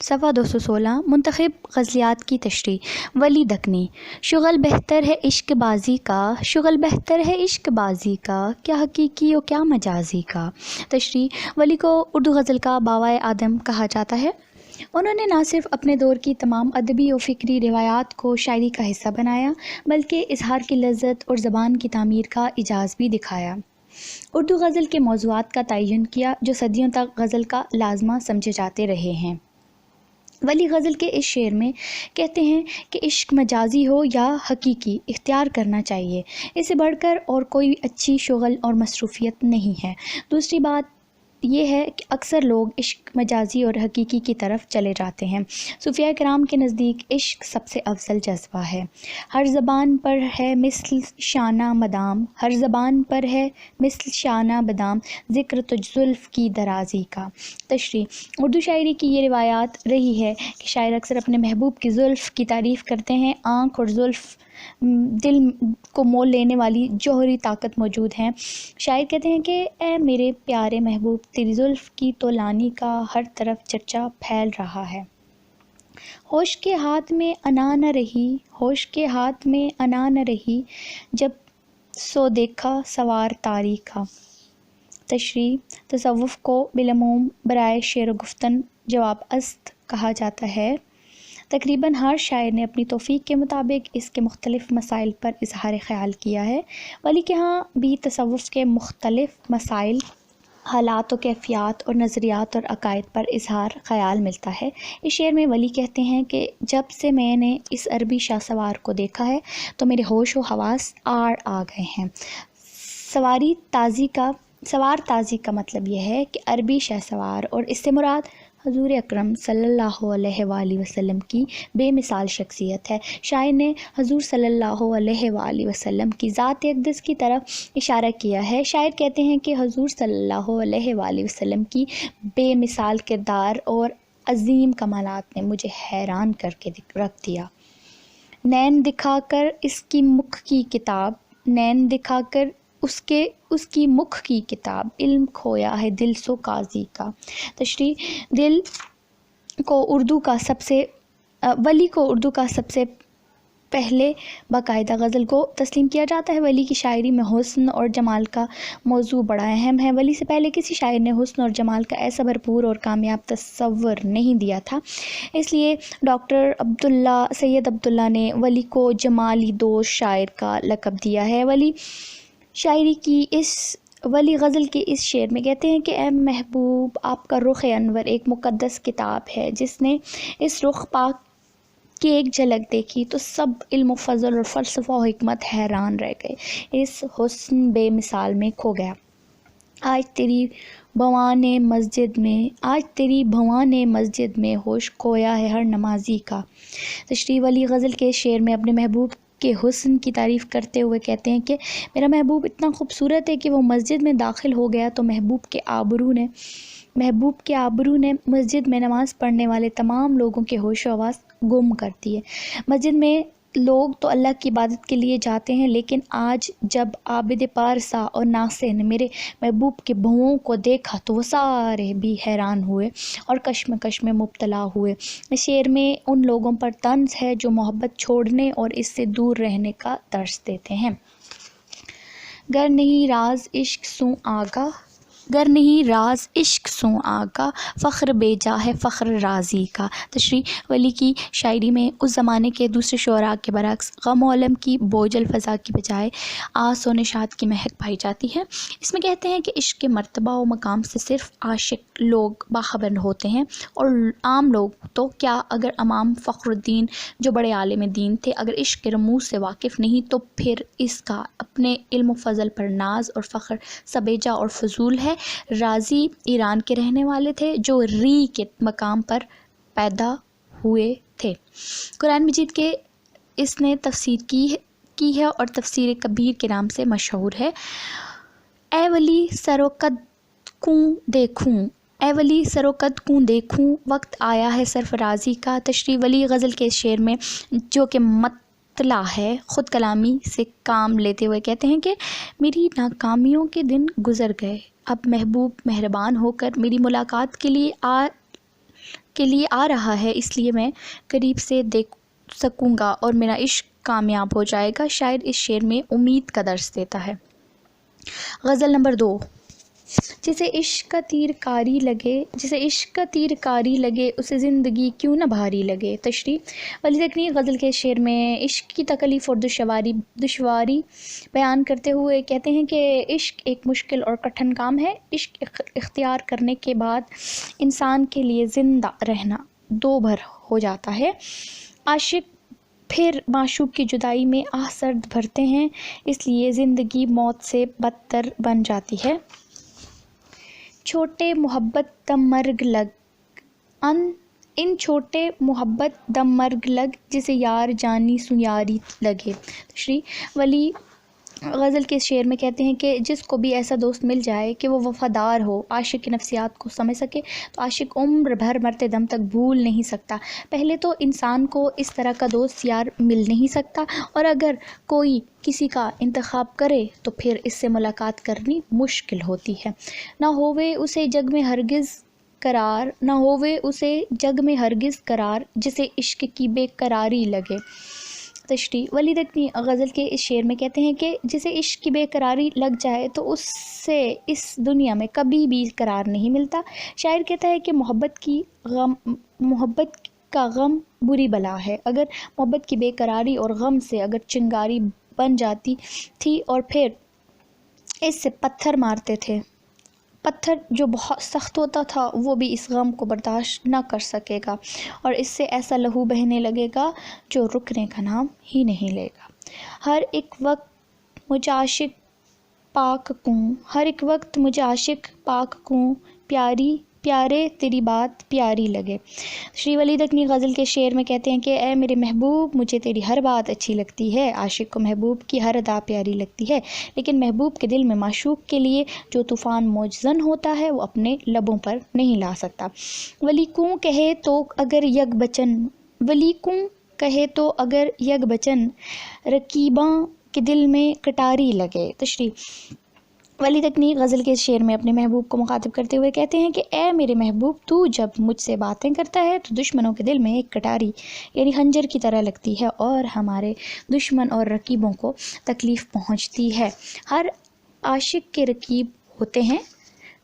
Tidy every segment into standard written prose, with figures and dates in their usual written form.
صفحہ 216 منتخب غزلیات کی تشریح۔ ولی دکنی: شغل بہتر ہے عشق بازی کا، شغل بہتر ہے عشق بازی کا، کیا حقیقی و کیا مجازی کا۔ تشریح۔ ولی کو اردو غزل کا باوائے آدم کہا جاتا ہے۔ انہوں نے نہ صرف اپنے دور کی تمام ادبی و فکری روایات کو شاعری کا حصہ بنایا بلکہ اظہار کی لذت اور زبان کی تعمیر کا اعجاز بھی دکھایا۔ اردو غزل کے موضوعات کا تعین کیا جو صدیوں تک غزل کا لازمہ سمجھے جاتے رہے ہیں۔ ولی غزل کے اس شعر میں کہتے ہیں کہ عشق مجازی ہو یا حقیقی، اختیار کرنا چاہیے، اسے بڑھ کر اور کوئی اچھی شغل اور مصروفیت نہیں ہے۔ دوسری بات یہ ہے کہ اکثر لوگ عشق مجازی اور حقیقی کی طرف چلے جاتے ہیں۔ صوفیاء کرام کے نزدیک عشق سب سے افضل جذبہ ہے۔ ہر زبان پر ہے مثل شانہ مدام، ہر زبان پر ہے مثل شانہ بدام، ذکر تجھ زلف کی درازی کا۔ تشریح۔ اردو شاعری کی یہ روایات رہی ہے کہ شاعر اکثر اپنے محبوب کی زلف کی تعریف کرتے ہیں۔ آنکھ اور زلف دل کو مول لینے والی جوہری طاقت موجود ہیں۔ شاعر کہتے ہیں کہ اے میرے پیارے محبوب، تیری زلف کی تو لانی کا ہر طرف چرچا پھیل رہا ہے۔ ہوش کے ہاتھ میں انا نہ رہی، ہوش کے ہاتھ میں انا نہ رہی، جب سو دیکھا سوار تاریخا۔ تشریح۔ تصوف کو بالعموم برائے شعر و گفتن جواب است کہا جاتا ہے۔ تقریباً ہر شاعر نے اپنی توفیق کے مطابق اس کے مختلف مسائل پر اظہار خیال کیا ہے۔ ولی کے ہاں بھی تصوف کے مختلف مسائل، حالات و کیفیات اور نظریات اور عقائد پر اظہار خیال ملتا ہے۔ اس شعر میں ولی کہتے ہیں کہ جب سے میں نے اس عربی شاہ سوار کو دیکھا ہے تو میرے ہوش و حواس آڑ آ گئے ہیں۔ سوار تازی کا مطلب یہ ہے کہ عربی شاہ سوار، اور اس سے مراد حضور اکرم صلی اللہ علیہ وآلہ وسلم کی بے مثال شخصیت ہے۔ شاعر نے حضور صلی اللہ علیہ وآلہ وسلم کی ذات اقدس کی طرف اشارہ کیا ہے۔ شاعر کہتے ہیں کہ حضور صلی اللہ علیہ وآلہ وسلم کی بے مثال کردار اور عظیم کمالات نے مجھے حیران کر کے رکھ دیا۔ نین دکھا کر اس کی مکھ کی کتاب، نین دکھا کر اس کی مکھ کی کتاب، علم کھویا ہے دل سو قاضی کا۔ تشریح۔ ولی کو اردو کا سب سے پہلے باقاعدہ غزل کو تسلیم کیا جاتا ہے۔ ولی کی شاعری میں حسن اور جمال کا موضوع بڑا اہم ہے۔ ولی سے پہلے کسی شاعر نے حسن اور جمال کا ایسا بھرپور اور کامیاب تصور نہیں دیا تھا، اس لیے ڈاکٹر سید عبداللہ نے ولی کو جمالی دوست شاعر کا لقب دیا ہے۔ ولی غزل کے اس شعر میں کہتے ہیں کہ اے محبوب، آپ کا رخ انور ایک مقدس کتاب ہے، جس نے اس رخ پاک کی ایک جھلک دیکھی تو سب علم و فضل اور فلسفہ و حکمت حیران رہ گئے، اس حسن بے مثال میں کھو گیا۔ آج تیری بھوانے مسجد میں ہوش کھویا ہے ہر نمازی کا۔ تشریح۔ ولی غزل کے شعر میں اپنے محبوب کے حسن کی تعریف کرتے ہوئے کہتے ہیں کہ میرا محبوب اتنا خوبصورت ہے کہ وہ مسجد میں داخل ہو گیا تو محبوب کے آبرو نے مسجد میں نماز پڑھنے والے تمام لوگوں کے ہوش و حواس گم کر دیے۔ مسجد میں لوگ تو اللہ کی عبادت کے لیے جاتے ہیں، لیکن آج جب عابد پارسا اور ناصح نے میرے محبوب کے بھوؤں کو دیکھا تو وہ سارے بھی حیران ہوئے اور کشمکش میں مبتلا ہوئے۔ اس شعر میں ان لوگوں پر طنز ہے جو محبت چھوڑنے اور اس سے دور رہنے کا درس دیتے ہیں۔ گر نہیں راز عشق سوں آگاہ، فخر بے جا ہے فخر رازی کا۔ تشریح۔ ولی کی شاعری میں اس زمانے کے دوسرے شعراء کے برعکس غم و الم کی بوجھل فضا کی بجائے آس و نشاط کی مہک پائی جاتی ہے۔ اس میں کہتے ہیں کہ عشق کے مرتبہ و مقام سے صرف عاشق لوگ باخبر ہوتے ہیں، اور عام لوگ تو کیا، اگر امام فخر الدین جو بڑے عالم دین تھے اگر عشق کے رموز سے واقف نہیں تو پھر اس کا اپنے علم و فضل پر ناز اور فخر سبیجا اور فضول ہے۔ رازی ایران کے رہنے والے تھے جو ری کے مقام پر پیدا ہوئے تھے۔ قرآن مجید کے اس نے تفسیر کی ہے اور تفسیر کبیر کے نام سے مشہور ہے۔ اے ولی سرو قد کوں دیکھوں، وقت آیا ہے سرفرازی کا۔ تشریح۔ ولی غزل کے شعر میں جو کہ مطلع ہے، خود کلامی سے کام لیتے ہوئے کہتے ہیں کہ میری ناکامیوں کے دن گزر گئے، اب محبوب مہربان ہو کر میری ملاقات کے لیے کے لیے آ رہا ہے، اس لیے میں قریب سے دیکھ سکوں گا اور میرا عشق کامیاب ہو جائے گا۔ شاعر اس شعر میں امید کا درس دیتا ہے۔ غزل نمبر 2۔ جسے عشق کا تیر کاری لگے اسے زندگی کیوں نہ بھاری لگے۔ تشریح۔ ولی دکنی غزل کے شعر میں عشق کی تکلیف اور دشواری بیان کرتے ہوئے کہتے ہیں کہ عشق ایک مشکل اور کٹھن کام ہے۔ عشق اختیار کرنے کے بعد انسان کے لیے زندہ رہنا دو بھر ہو جاتا ہے۔ عاشق پھر معشوق کی جدائی میں آہ سرد بھرتے ہیں، اس لیے زندگی موت سے بدتر بن جاتی ہے۔ چھوٹے محبت دم مرگ لگ جسے یار جانی سو یاری لگے۔ تشریح۔ ولی غزل کے شعر میں کہتے ہیں کہ جس کو بھی ایسا دوست مل جائے کہ وہ وفادار ہو، عاشق کی نفسیات کو سمجھ سکے، تو عاشق عمر بھر مرتے دم تک بھول نہیں سکتا۔ پہلے تو انسان کو اس طرح کا دوست یار مل نہیں سکتا، اور اگر کوئی کسی کا انتخاب کرے تو پھر اس سے ملاقات کرنی مشکل ہوتی ہے۔ نہ ہووے اسے جگ میں ہرگز قرار جسے عشق کی بے قراری لگے۔ تشریح۔ ولی دکنی غزل کے اس شعر میں کہتے ہیں کہ جسے عشق کی بے قراری لگ جائے تو اس سے اس دنیا میں کبھی بھی قرار نہیں ملتا۔ شاعر کہتا ہے کہ محبت کا غم بری بلا ہے۔ اگر محبت کی بے قراری اور غم سے اگر چنگاری بن جاتی تھی اور پھر اس سے پتھر مارتے تھے، پتھر جو بہت سخت ہوتا تھا وہ بھی اس غم کو برداشت نہ کر سکے گا اور اس سے ایسا لہو بہنے لگے گا جو رکنے کا نام ہی نہیں لے گا۔ ہر ایک وقت مجھے عاشق پاک کوں پیارے تیری بات پیاری لگے۔ شری ولی دکنی غزل کے شعر میں کہتے ہیں کہ اے میرے محبوب مجھے تیری ہر بات اچھی لگتی ہے۔ عاشق کو محبوب کی ہر ادا پیاری لگتی ہے، لیکن محبوب کے دل میں معشوق کے لیے جو طوفان موجزن ہوتا ہے وہ اپنے لبوں پر نہیں لا سکتا۔ ولی کوں کہے تو اگر یک بچن رقیباں کے دل میں کٹاری لگے۔ تشریح۔ ولی دکنی غزل کے شعر میں اپنے محبوب کو مخاطب کرتے ہوئے کہتے ہیں کہ اے میرے محبوب تو جب مجھ سے باتیں کرتا ہے تو دشمنوں کے دل میں ایک کٹاری یعنی خنجر کی طرح لگتی ہے اور ہمارے دشمن اور رقیبوں کو تکلیف پہنچتی ہے۔ ہر عاشق کے رقیب ہوتے ہیں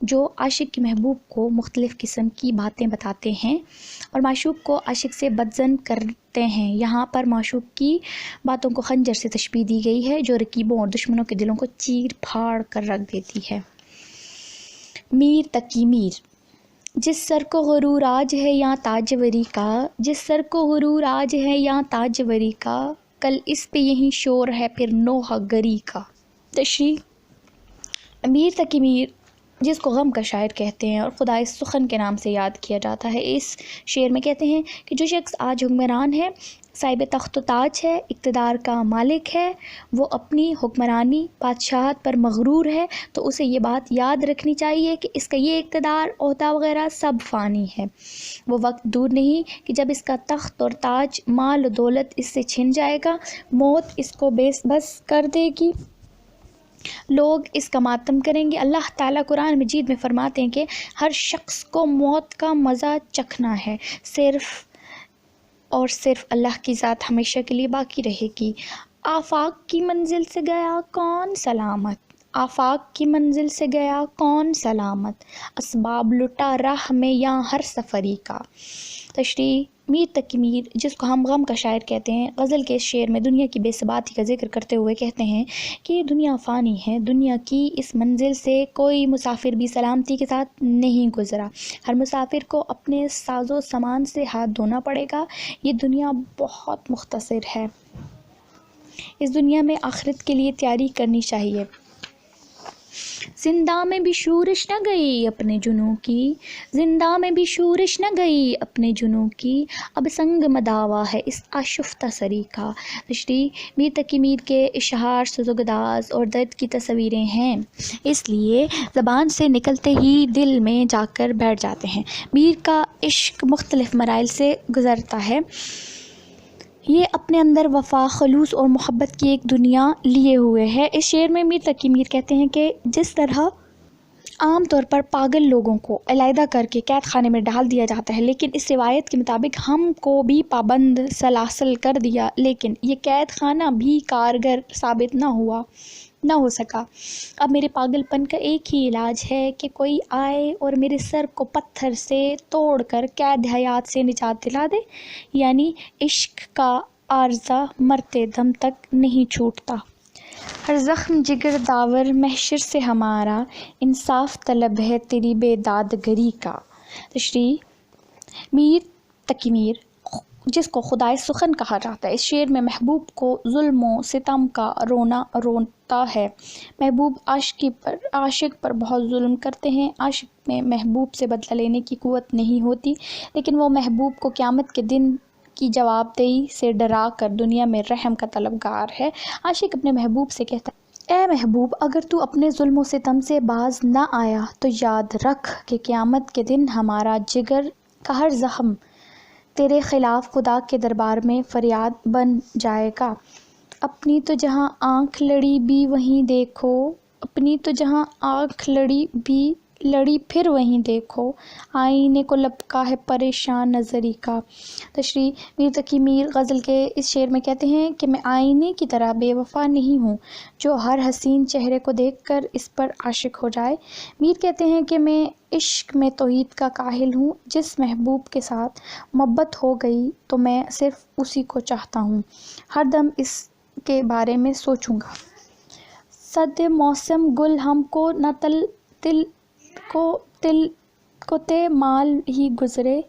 جو عاشق کے محبوب کو مختلف قسم کی باتیں بتاتے ہیں اور معشوق کو عاشق سے بدظن کرتے ہیں۔ یہاں پر معشوق کی باتوں کو خنجر سے تشبیہ دی گئی ہے جو رقیبوں اور دشمنوں کے دلوں کو چیر پھاڑ کر رکھ دیتی ہے۔ میر تقی میر۔ جس سر کو غرور آج ہے یا تاجوری کا کل اس پہ یہی شور ہے پھر نوحہ گری کا۔ تشریح۔ میر تقی میر جس کو غم کا شاعر کہتے ہیں اور خدائے سخن کے نام سے یاد کیا جاتا ہے، اس شعر میں کہتے ہیں کہ جو شخص آج حکمران ہے، صاحب تخت و تاج ہے، اقتدار کا مالک ہے، وہ اپنی حکمرانی بادشاہت پر مغرور ہے تو اسے یہ بات یاد رکھنی چاہیے کہ اس کا یہ اقتدار عہدہ وغیرہ سب فانی ہے۔ وہ وقت دور نہیں کہ جب اس کا تخت اور تاج مال و دولت اس سے چھن جائے گا، موت اس کو بس کر دے گی، لوگ اس کا ماتم کریں گے۔ اللہ تعالیٰ قرآن مجید میں فرماتے ہیں کہ ہر شخص کو موت کا مزہ چکھنا ہے، صرف اور صرف اللہ کی ذات ہمیشہ کے لیے باقی رہے گی۔ آفاق کی منزل سے گیا کون سلامت، اسباب لٹا راہ میں یا ہر سفری کا۔ تشریح۔ میر تقی میر جس کو ہم غم کا شاعر کہتے ہیں، غزل کے شعر میں دنیا کی بے ثباتی کا ذکر کرتے ہوئے کہتے ہیں کہ یہ دنیا فانی ہے، دنیا کی اس منزل سے کوئی مسافر بھی سلامتی کے ساتھ نہیں گزرا، ہر مسافر کو اپنے ساز و سامان سے ہاتھ دھونا پڑے گا۔ یہ دنیا بہت مختصر ہے، اس دنیا میں آخرت کے لیے تیاری کرنی چاہیے۔ زندہ میں بھی شورش نہ گئی اپنے جنوں کی، اب سنگ مداوا ہے اس آشفتہ سری کا۔ تشریح۔ میر تقی میر کے اشعار سوگداز اور درد کی تصویریں ہیں، اس لیے زبان سے نکلتے ہی دل میں جا کر بیٹھ جاتے ہیں۔ میر کا عشق مختلف مراحل سے گزرتا ہے، یہ اپنے اندر وفا، خلوص اور محبت کی ایک دنیا لیے ہوئے ہے۔ اس شعر میں میر تقی میر کہتے ہیں کہ جس طرح عام طور پر پاگل لوگوں کو علیحدہ کر کے قید خانے میں ڈال دیا جاتا ہے، لیکن اس روایت کے مطابق ہم کو بھی پابند سلاسل کر دیا، لیکن یہ قید خانہ بھی کارگر ثابت نہ ہو سکا۔ اب میرے پاگل پن کا ایک ہی علاج ہے کہ کوئی آئے اور میرے سر کو پتھر سے توڑ کر قید حیات سے نجات دلا دے، یعنی عشق کا عارضہ مرتے دم تک نہیں چھوٹتا۔ ہر زخم جگر داور محشر سے ہمارا، انصاف طلب ہے تیری بیداد گری کا۔ تشریح: میر تقی میر، جس کو خدائے سخن کہا جاتا ہے، اس شعر میں محبوب کو ظلم و ستم کا رونا روتا ہے۔ محبوب عاشق پر بہت ظلم کرتے ہیں۔ عاشق میں محبوب سے بدلہ لینے کی قوت نہیں ہوتی، لیکن وہ محبوب کو قیامت کے دن کی جواب دہی سے ڈرا کر دنیا میں رحم کا طلبگار ہے۔ عاشق اپنے محبوب سے کہتا ہے: اے محبوب، اگر تو اپنے ظلم و ستم سے باز نہ آیا تو یاد رکھ کہ قیامت کے دن ہمارا جگر کا ہر زخم تیرے خلاف خدا کے دربار میں فریاد بن جائے گا۔ اپنی تو جہاں آنکھ لڑی بھی وہیں دیکھو، اپنی تو جہاں آنکھ لڑی پھر وہیں دیکھو، آئینے کو لپکا ہے پریشان نظری کا۔ تشریح: میر تقی میر غزل کے اس شعر میں کہتے ہیں کہ میں آئینے کی طرح بے وفا نہیں ہوں جو ہر حسین چہرے کو دیکھ کر اس پر عاشق ہو جائے۔ میر کہتے ہیں کہ میں عشق میں توحید کا کاہل ہوں، جس محبوب کے ساتھ محبت ہو گئی تو میں صرف اسی کو چاہتا ہوں، ہر دم اس کے بارے میں سوچوں گا۔ صد موسم گل ہم کو نہ تل کو تے مال ہی گزرے،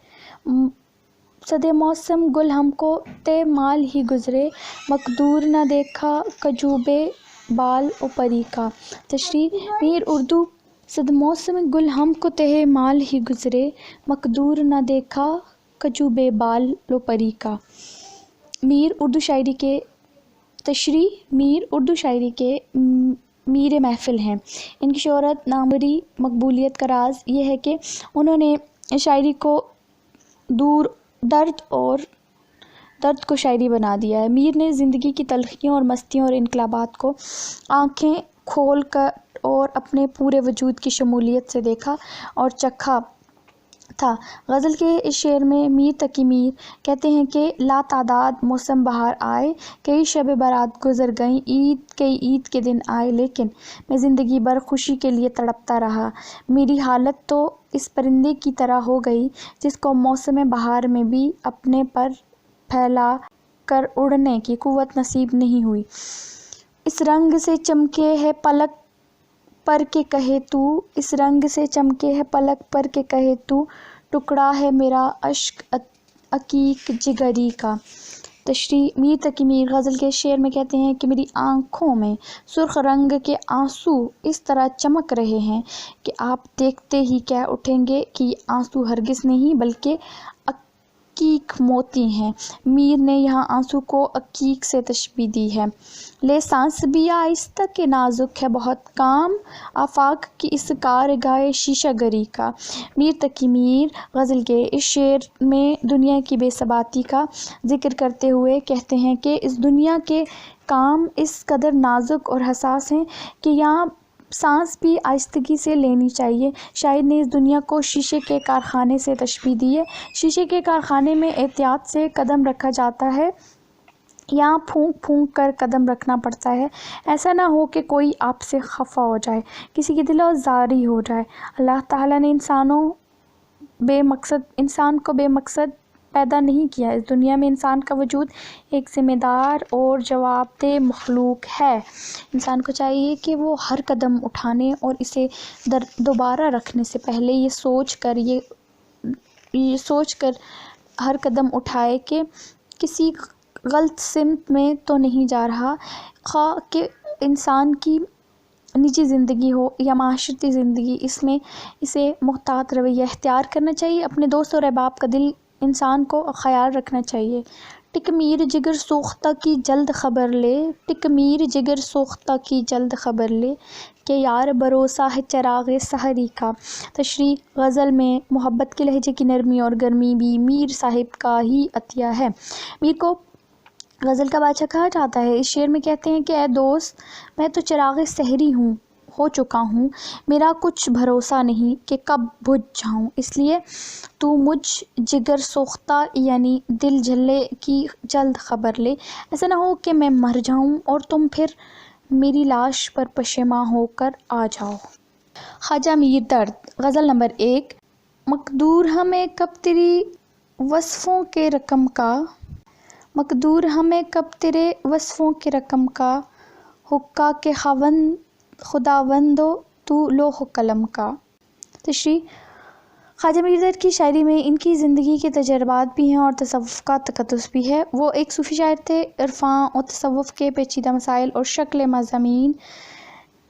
صد موسم گل ہم کو تے مال ہی گزرے، مقدور نہ دیکھا کجوبے بال و پری کا۔ تشریح: میر اردو: صد موسم گل ہم کو تے مال ہی گزرے، مقدور نہ دیکھا کجوبے بال و پری کا۔ میر اردو شاعری کے تشریح: میر اردو شاعری کے میر محفل ہیں۔ ان کی شہرت ناموری مقبولیت کا راز یہ ہے کہ انہوں نے شاعری کو درد کو شاعری بنا دیا ہے۔ میر نے زندگی کی تلخیوں اور مستیوں اور انقلابات کو آنکھیں کھول کر اور اپنے پورے وجود کی شمولیت سے دیکھا اور چکھا تھا۔ غزل کے اس شعر میں میر تقی میر کہتے ہیں کہ لاتعداد موسم بہار آئے، کئی شب برات گزر گئیں، کئی عید کے دن آئے، لیکن میں زندگی بھر خوشی کے لیے تڑپتا رہا۔ میری حالت تو اس پرندے کی طرح ہو گئی جس کو موسم بہار میں بھی اپنے پر پھیلا کر اڑنے کی قوت نصیب نہیں ہوئی۔ اس رنگ سے چمکے ہے پلک پر کے کہے تو، اس رنگ سے چمکے ہے پلک پر کے کہے تو، ٹکڑا ہے میرا اشک عقیق جگری کا۔ تشریح: میر تقی میر غزل کے شعر میں کہتے ہیں کہ میری آنکھوں میں سرخ رنگ کے آنسو اس طرح چمک رہے ہیں کہ آپ دیکھتے ہی کہہ اٹھیں گے کہ یہ آنسو ہرگز نہیں بلکہ عقیق موتی ہیں۔ میر نے یہاں آنسو کو عقیق سے تشبیہ دی ہے۔ لے سانس بھی آہستہ کہ نازک ہے بہت کام، آفاق کی اس کارگاہ شیشہ گری کا۔ میر تقی میر غزل کے اس شعر میں دنیا کی بے ثباتی کا ذکر کرتے ہوئے کہتے ہیں کہ اس دنیا کے کام اس قدر نازک اور حساس ہیں کہ یہاں سانس بھی آہستگی سے لینی چاہیے۔ شاعر نے اس دنیا کو شیشے کے کارخانے سے تشبیہ دی ہے۔ شیشے کے کارخانے میں احتیاط سے قدم رکھا جاتا ہے، یہاں پھونک پھونک کر قدم رکھنا پڑتا ہے، ایسا نہ ہو کہ کوئی آپ سے خفا ہو جائے، کسی کی دل آزاری ہو جائے۔ اللہ تعالیٰ نے انسان کو بے مقصد پیدا نہیں کیا۔ اس دنیا میں انسان کا وجود ایک ذمہ دار اور جواب دہ مخلوق ہے۔ انسان کو چاہیے کہ وہ ہر قدم اٹھانے اور اسے دوبارہ رکھنے سے پہلے یہ سوچ کر ہر قدم اٹھائے کہ کسی غلط سمت میں تو نہیں جا رہا، خواہ کہ انسان کی نجی زندگی ہو یا معاشرتی زندگی، اس میں اسے محتاط رویہ اختیار کرنا چاہیے۔ اپنے دوست اور احباب کا دل انسان کو خیال رکھنا چاہیے۔ ٹک میر جگر سوختہ کی جلد خبر لے، ٹک میر جگر سوختہ کی جلد خبر لے، کہ یار بھروسہ ہے چراغ سحری کا۔ تشریح: غزل میں محبت کے لہجے کی نرمی اور گرمی بھی میر صاحب کا ہی عطیہ ہے۔ میر کو غزل کا بادشاہ کہا جاتا ہے۔ اس شعر میں کہتے ہیں کہ اے دوست، میں تو چراغ سحری ہوں، ہو چکا ہوں، میرا کچھ بھروسہ نہیں کہ کب بجھ جاؤں، اس لیے تو مجھ جگر سوختہ یعنی دل جھلے کی جلد خبر لے، ایسا نہ ہو کہ میں مر جاؤں اور تم پھر میری لاش پر پشیماں ہو کر آ جاؤ۔ خواجہ میر درد، غزل نمبر 1۔ مقدور ہمیں کب تیری وصفوں کے رقم کا، مقدور ہمیں کب تیرے وصفوں کے رقم کا، حقہ کے خداوندو تو لوح و قلم کا۔ تشریح: خواجہ میر درد کی شاعری میں ان کی زندگی کے تجربات بھی ہیں اور تصوف کا تقدس بھی ہے۔ وہ ایک صوفی شاعر تھے۔ عرفان اور تصوف کے پیچیدہ مسائل اور شکل مضامین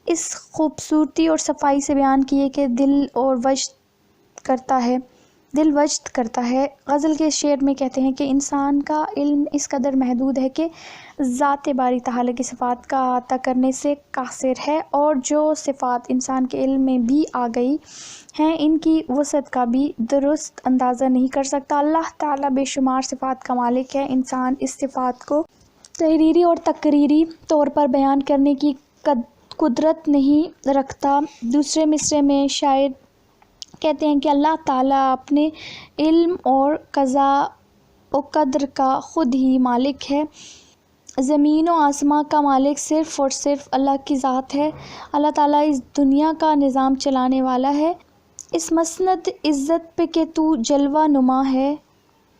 اس خوبصورتی اور صفائی سے بیان کیے کہ دل وجد کرتا ہے۔ غزل کے شعر میں کہتے ہیں کہ انسان کا علم اس قدر محدود ہے کہ ذات باری تعالیٰ کی صفات کا احاطہ کرنے سے قاصر ہے، اور جو صفات انسان کے علم میں بھی آ گئی ہیں ان کی وسعت کا بھی درست اندازہ نہیں کر سکتا۔ اللہ تعالیٰ بے شمار صفات کا مالک ہے۔ انسان اس صفات کو تحریری اور تقریری طور پر بیان کرنے کی قدرت نہیں رکھتا۔ دوسرے مصرعے میں شاعر کہتے ہیں کہ اللہ تعالیٰ اپنے علم اور قضاء و قدر کا خود ہی مالک ہے۔ زمین و آسمان کا مالک صرف اور صرف اللہ کی ذات ہے۔ اللہ تعالیٰ اس دنیا کا نظام چلانے والا ہے۔ اس مسند عزت پہ کہ تو جلوہ نما ہے،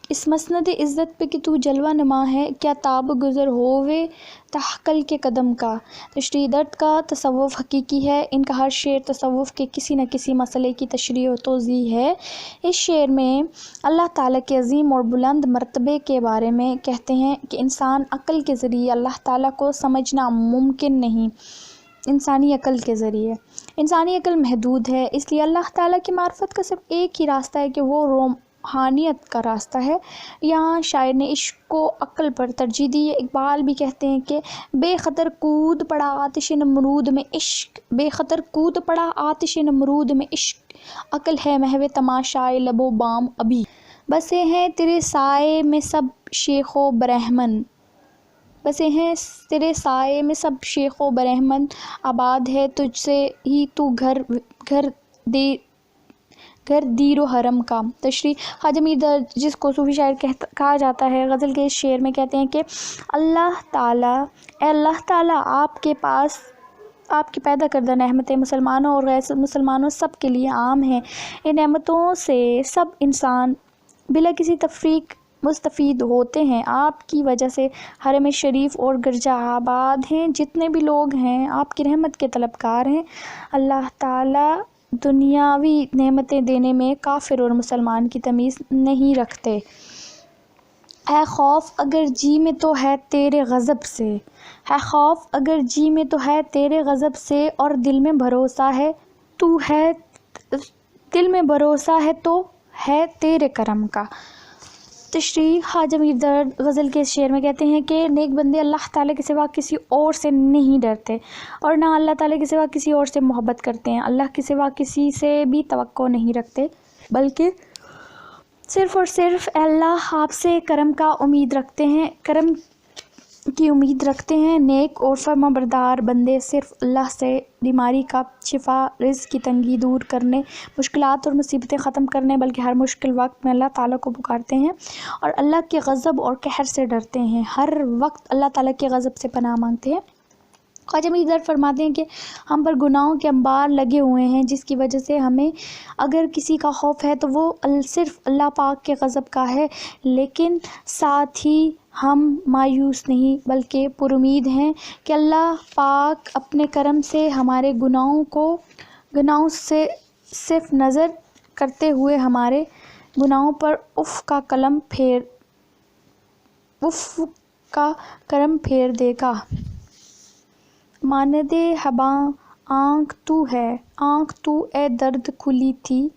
اس مسند عزت پہ کہ تو جلوہ نما ہے، کیا تاب گزر ہووے تحقل کے قدم کا۔ تشریح: درد کا تصوف حقیقی ہے۔ ان کا ہر شعر تصوف کے کسی نہ کسی مسئلے کی تشریح و توضیح ہے۔ اس شعر میں اللہ تعالیٰ کے عظیم اور بلند مرتبے کے بارے میں کہتے ہیں کہ انسان عقل کے ذریعے اللہ تعالیٰ کو سمجھنا ممکن نہیں، انسانی عقل کے ذریعے۔ انسانی عقل محدود ہے، اس لیے اللہ تعالیٰ کی معرفت کا صرف ایک ہی راستہ ہے کہ وہ روحانیت کا راستہ ہے۔ یہاں شاعر نے عشق کو عقل پر ترجیح دی ہے۔ اقبال بھی کہتے ہیں کہ بے خطر کود پڑا آتش نمرود میں عشق، بے خطر کود پڑا آتش نمرود میں عشق، عقل ہے محو تماشائے لب و بام ابھی، بسے ہیں تیرے سائے میں سب شیخ و برہمن، بسے ہیں تیرے سائے میں سب شیخ و برہمن، آباد ہے تجھ سے ہی تو گھر دیر و حرم کا۔ تشریح: خواجہ میر درد، جس کو صوفی شاعر کہا جاتا ہے، غزل کے اس شعر میں کہتے ہیں کہ اے اللہ تعالیٰ آپ کے پاس آپ کی پیدا کردہ نعمتیں مسلمانوں اور غیر مسلمانوں سب کے لیے عام ہیں۔ ان نعمتوں سے سب انسان بلا کسی تفریق مستفید ہوتے ہیں۔ آپ کی وجہ سے حرم شریف اور گرجہ آباد ہیں، جتنے بھی لوگ ہیں آپ کی رحمت کے طلبکار ہیں۔ اللہ تعالیٰ دنیاوی نعمتیں دینے میں کافر اور مسلمان کی تمیز نہیں رکھتے۔ ہے خوف اگر جی میں تو ہے تیرے غضب سے، ہے خوف اگر جی میں تو ہے تیرے غضب سے، اور دل میں بھروسہ ہے تو ہے تیرے کرم کا۔ تشریح: خواجہ میر درد غزل کے اس شعر میں کہتے ہیں کہ نیک بندے اللہ تعالیٰ کے سوا کسی اور سے نہیں ڈرتے اور نہ اللہ تعالیٰ کے سوا کسی اور سے محبت کرتے ہیں، اللہ کے سوا کسی سے بھی توقع نہیں رکھتے، بلکہ صرف اور صرف اللہ آپ سے کرم کی امید رکھتے ہیں۔ نیک اور فرمانبردار بندے صرف اللہ سے بیماری کا شفا، رزق کی تنگی دور کرنے، مشکلات اور مصیبتیں ختم کرنے، بلکہ ہر مشکل وقت میں اللہ تعالیٰ کو پکارتے ہیں اور اللہ کے غضب اور قہر سے ڈرتے ہیں، ہر وقت اللہ تعالیٰ کے غضب سے پناہ مانگتے ہیں۔ خواجہ میر درد فرماتے ہیں کہ ہم پر گناہوں کے انبار لگے ہوئے ہیں، جس کی وجہ سے ہمیں اگر کسی کا خوف ہے تو وہ صرف اللہ پاک کے غضب کا ہے، لیکن ساتھ ہی ہم مایوس نہیں بلکہ پر امید ہیں کہ اللہ پاک اپنے کرم سے ہمارے گناہوں سے صرف نظر کرتے ہوئے ہمارے گناہوں پر اف کا کرم پھیر دے گا۔ ماند حباں آنکھ تو ہے، آنکھ تو اے درد کھلی تھی،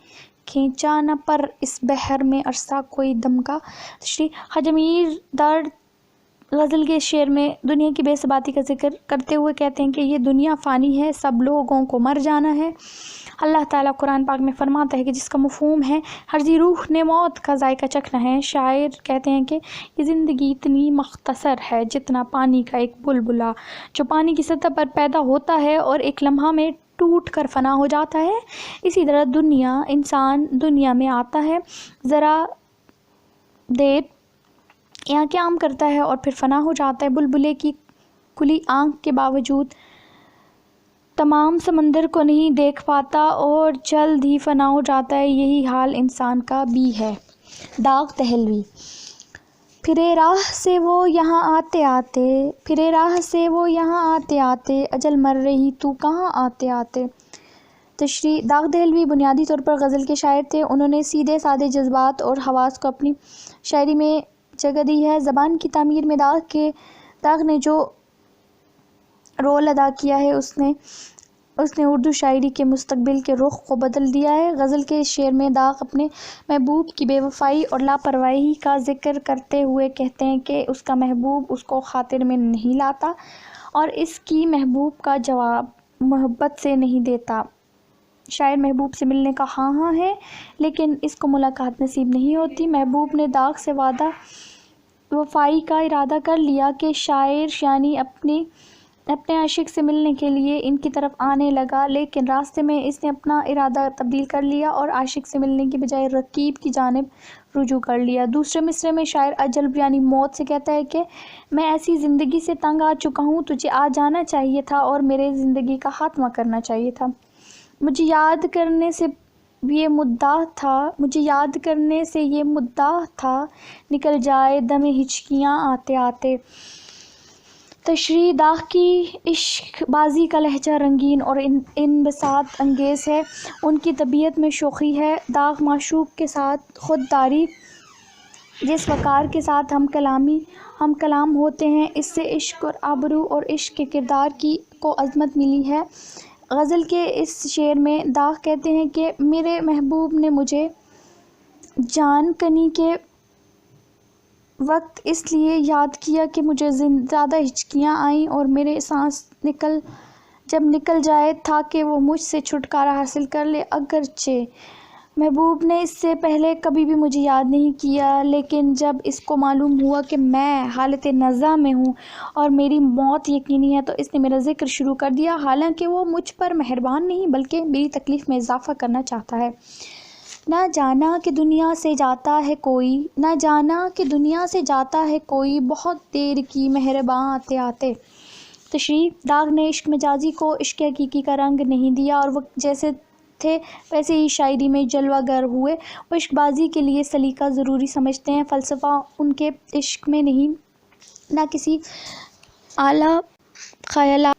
کھینچا نہ پر اس بحر میں عرصہ کوئی دم کا۔ تشریح: خواجہ میر درد غزل کے شعر میں دنیا کی بے ثباتی کا ذکر کرتے ہوئے کہتے ہیں کہ یہ دنیا فانی ہے، سب لوگوں کو مر جانا ہے۔ اللہ تعالیٰ قرآن پاک میں فرماتا ہے کہ جس کا مفہوم ہے ہر ذی روح نے موت کا ذائقہ چکھنا ہے۔ شاعر کہتے ہیں کہ یہ زندگی اتنی مختصر ہے جتنا پانی کا ایک بلبلہ جو پانی کی سطح پر پیدا ہوتا ہے اور ایک لمحہ میں ٹوٹ کر فنا ہو جاتا ہے، اسی طرح انسان دنیا میں آتا ہے، ذرا دیر یہاں قیام کرتا ہے اور پھر فنا ہو جاتا ہے۔ بلبلے کی کھلی آنکھ کے باوجود تمام سمندر کو نہیں دیکھ پاتا اور جلد ہی فنا ہو جاتا ہے، یہی حال انسان کا بھی ہے۔ داغ دہلوی۔ پھرے راہ سے وہ یہاں آتے آتے، اجل مر رہی تو کہاں آتے آتے۔ تشریح: داغ دہلوی بنیادی طور پر غزل کے شاعر تھے۔ انہوں نے سیدھے سادے جذبات اور حواس کو اپنی شاعری میں جگہ دی ہے۔ زبان کی تعمیر میں داغ نے جو رول ادا کیا ہے اس نے اردو شاعری کے مستقبل کے رخ کو بدل دیا ہے۔ غزل کے اس شعر میں داغ اپنے محبوب کی بے وفائی اور لاپرواہی کا ذکر کرتے ہوئے کہتے ہیں کہ اس کا محبوب اس کو خاطر میں نہیں لاتا اور اس کی محبوب کا جواب محبت سے نہیں دیتا۔ شاعر محبوب سے ملنے کا ہاں ہے لیکن اس کو ملاقات نصیب نہیں ہوتی۔ محبوب نے داغ سے وعدہ وفائی کا ارادہ کر لیا کہ شاعر یعنی اپنے عاشق سے ملنے کے لیے ان کی طرف آنے لگا، لیکن راستے میں اس نے اپنا ارادہ تبدیل کر لیا اور عاشق سے ملنے کی بجائے رقیب کی جانب رجوع کر لیا۔ دوسرے مصرعے میں شاعر اجل یعنی موت سے کہتا ہے کہ میں ایسی زندگی سے تنگ آ چکا ہوں، تجھے آ جانا چاہیے تھا اور میرے زندگی کا خاتمہ کرنا چاہیے تھا۔ مجھے یاد کرنے سے یہ مدعا تھا، نکل جائے دم ہچکیاں آتے آتے۔ تشریح: داغ کی عشق بازی کا لہجہ رنگین اور انبساط انگیز ہے، ان کی طبیعت میں شوخی ہے۔ داغ معشوق کے ساتھ خودداری، جس وقار کے ساتھ ہم کلام ہوتے ہیں، اس سے عشق اور آبرو اور عشق کے کردار کو عظمت ملی ہے۔ غزل کے اس شعر میں داغ کہتے ہیں کہ میرے محبوب نے مجھے جان کنی کے وقت اس لیے یاد کیا کہ مجھے زیادہ ہچکیاں آئیں اور میرے سانس جب نکل جائے تھا کہ وہ مجھ سے چھٹکارا حاصل کر لے۔ اگرچہ محبوب نے اس سے پہلے کبھی بھی مجھے یاد نہیں کیا، لیکن جب اس کو معلوم ہوا کہ میں حالت نزا میں ہوں اور میری موت یقینی ہے تو اس نے میرا ذکر شروع کر دیا، حالانکہ وہ مجھ پر مہربان نہیں بلکہ میری تکلیف میں اضافہ کرنا چاہتا ہے۔ نہ جانا کہ دنیا سے جاتا ہے کوئی بہت دیر کی مہرباں آتے آتے۔ تشریح: داغ نے عشق مجازی کو عشق حقیقی کا رنگ نہیں دیا اور وہ جیسے تھے ویسے ہی شاعری میں جلوہ گر ہوئے۔ وہ عشق بازی کے لیے سلیقہ ضروری سمجھتے ہیں، فلسفہ ان کے عشق میں نہیں، نہ کسی اعلیٰ خیالات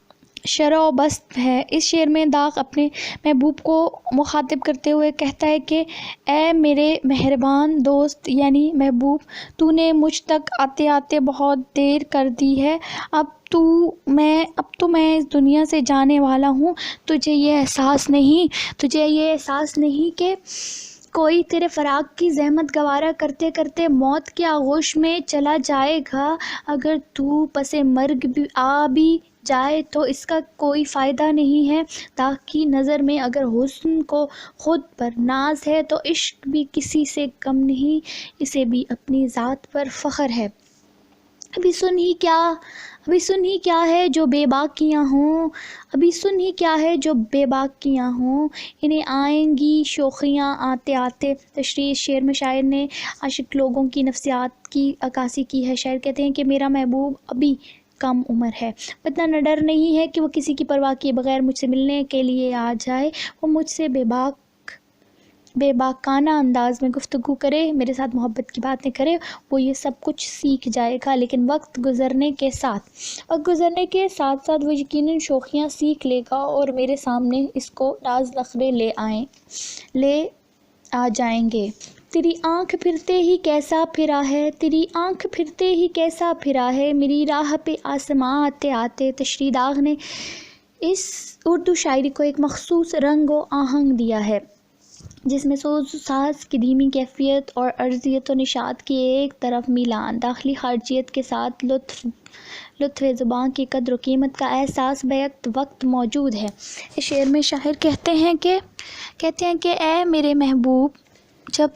شرح و بسط ہے۔ اس شعر میں داغ اپنے محبوب کو مخاطب کرتے ہوئے کہتا ہے کہ اے میرے مہربان دوست یعنی محبوب، تو نے مجھ تک آتے آتے بہت دیر کر دی ہے، اب تو میں اس دنیا سے جانے والا ہوں۔ تجھے یہ احساس نہیں کہ کوئی تیرے فراق کی زحمت گوارا کرتے کرتے موت کے آغوش میں چلا جائے گا؟ اگر تو پس مرگ آ بھی جائے تو اس کا کوئی فائدہ نہیں ہے۔ داغ کی نظر میں اگر حسن کو خود پر ناز ہے تو عشق بھی کسی سے کم نہیں، اسے بھی اپنی ذات پر فخر ہے۔ ابھی سن ہی کیا ہے جو بے باکیاں ہوں، انہیں آئیں گی شوخیاں آتے آتے۔ تشریح: اس شعر میں شاعر نے عاشق لوگوں کی نفسیات کی عکاسی کی ہے۔ شاعر کہتے ہیں کہ میرا محبوب ابھی کم عمر ہے، اتنا نہ ڈر نہیں ہے کہ وہ کسی کی پرواہ کیے بغیر مجھ سے ملنے کے لیے آ جائے، وہ مجھ سے بے باکانہ انداز میں گفتگو کرے، میرے ساتھ محبت کی باتیں کرے، وہ یہ سب کچھ سیکھ جائے گا، لیکن وقت گزرنے کے ساتھ وہ یقیناً شوخیاں سیکھ لے گا اور میرے سامنے اس کو ناز نخرے لے آ جائیں گے۔ تیری آنکھ پھرتے ہی کیسا پھرا ہے میری راہ پہ آسماں آتے آتے۔ تشریح: داغ نے اس اردو شاعری کو ایک مخصوص رنگ و آہنگ دیا ہے جس میں سوز و ساز کی دھیمی کیفیت اور عرضیت و نشاط کی ایک طرف میلان، داخلی خارجیت کے ساتھ لطف زبان کی قدر و قیمت کا احساس بیک وقت موجود ہے۔ اس شعر میں شاعر کہتے ہیں کہ اے میرے محبوب، جب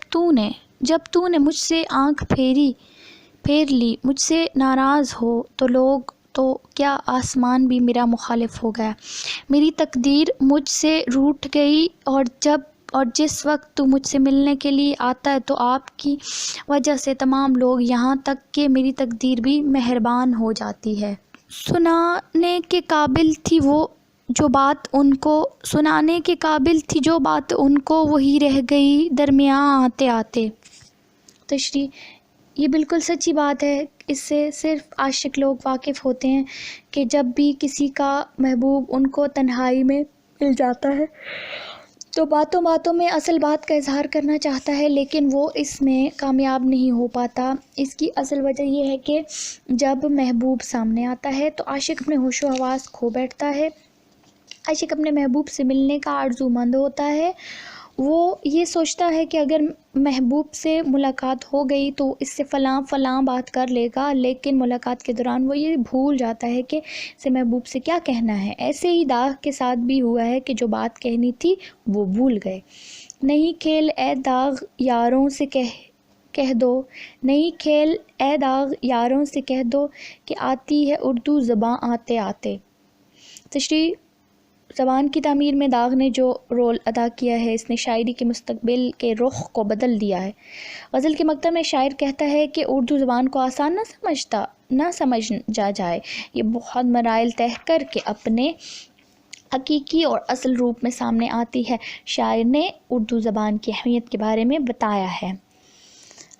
تو نے مجھ سے آنکھ پھیر لی، مجھ سے ناراض ہو تو لوگ تو کیا آسمان بھی میرا مخالف ہو گیا؟ میری تقدیر مجھ سے روٹھ گئی، اور جس وقت تو مجھ سے ملنے کے لیے آتا ہے تو آپ کی وجہ سے تمام لوگ، یہاں تک کہ میری تقدیر بھی مہربان ہو جاتی ہے۔ سنانے کے قابل تھی جو بات ان کو وہی رہ گئی درمیان آتے آتے۔ تشریح: یہ بالکل سچی بات ہے۔ اس سے صرف عاشق لوگ واقف ہوتے ہیں کہ جب بھی کسی کا محبوب ان کو تنہائی میں مل جاتا ہے تو باتوں باتوں میں اصل بات کا اظہار کرنا چاہتا ہے، لیکن وہ اس میں کامیاب نہیں ہو پاتا۔ اس کی اصل وجہ یہ ہے کہ جب محبوب سامنے آتا ہے تو عاشق اپنے ہوش و حواس کھو بیٹھتا ہے۔ عاشق اپنے محبوب سے ملنے کا آرزومند ہوتا ہے۔ وہ یہ سوچتا ہے کہ اگر محبوب سے ملاقات ہو گئی تو اس سے فلاں بات کر لے گا، لیکن ملاقات کے دوران وہ یہ بھول جاتا ہے کہ اسے محبوب سے کیا کہنا ہے۔ ایسے ہی داغ کے ساتھ بھی ہوا ہے کہ جو بات کہنی تھی وہ بھول گئے۔ نہیں کھیل اے داغ یاروں سے کہہ دو کہ آتی ہے اردو زباں آتے آتے۔ تشریح: زبان کی تعمیر میں داغ نے جو رول ادا کیا ہے، اس نے شاعری کے مستقبل کے رخ کو بدل دیا ہے۔ غزل کے مقطع میں شاعر کہتا ہے کہ اردو زبان کو آسان نہ سمجھا جائے، یہ بہت مراحل طے کر کے اپنے حقیقی اور اصل روپ میں سامنے آتی ہے۔ شاعر نے اردو زبان کی اہمیت کے بارے میں بتایا ہے۔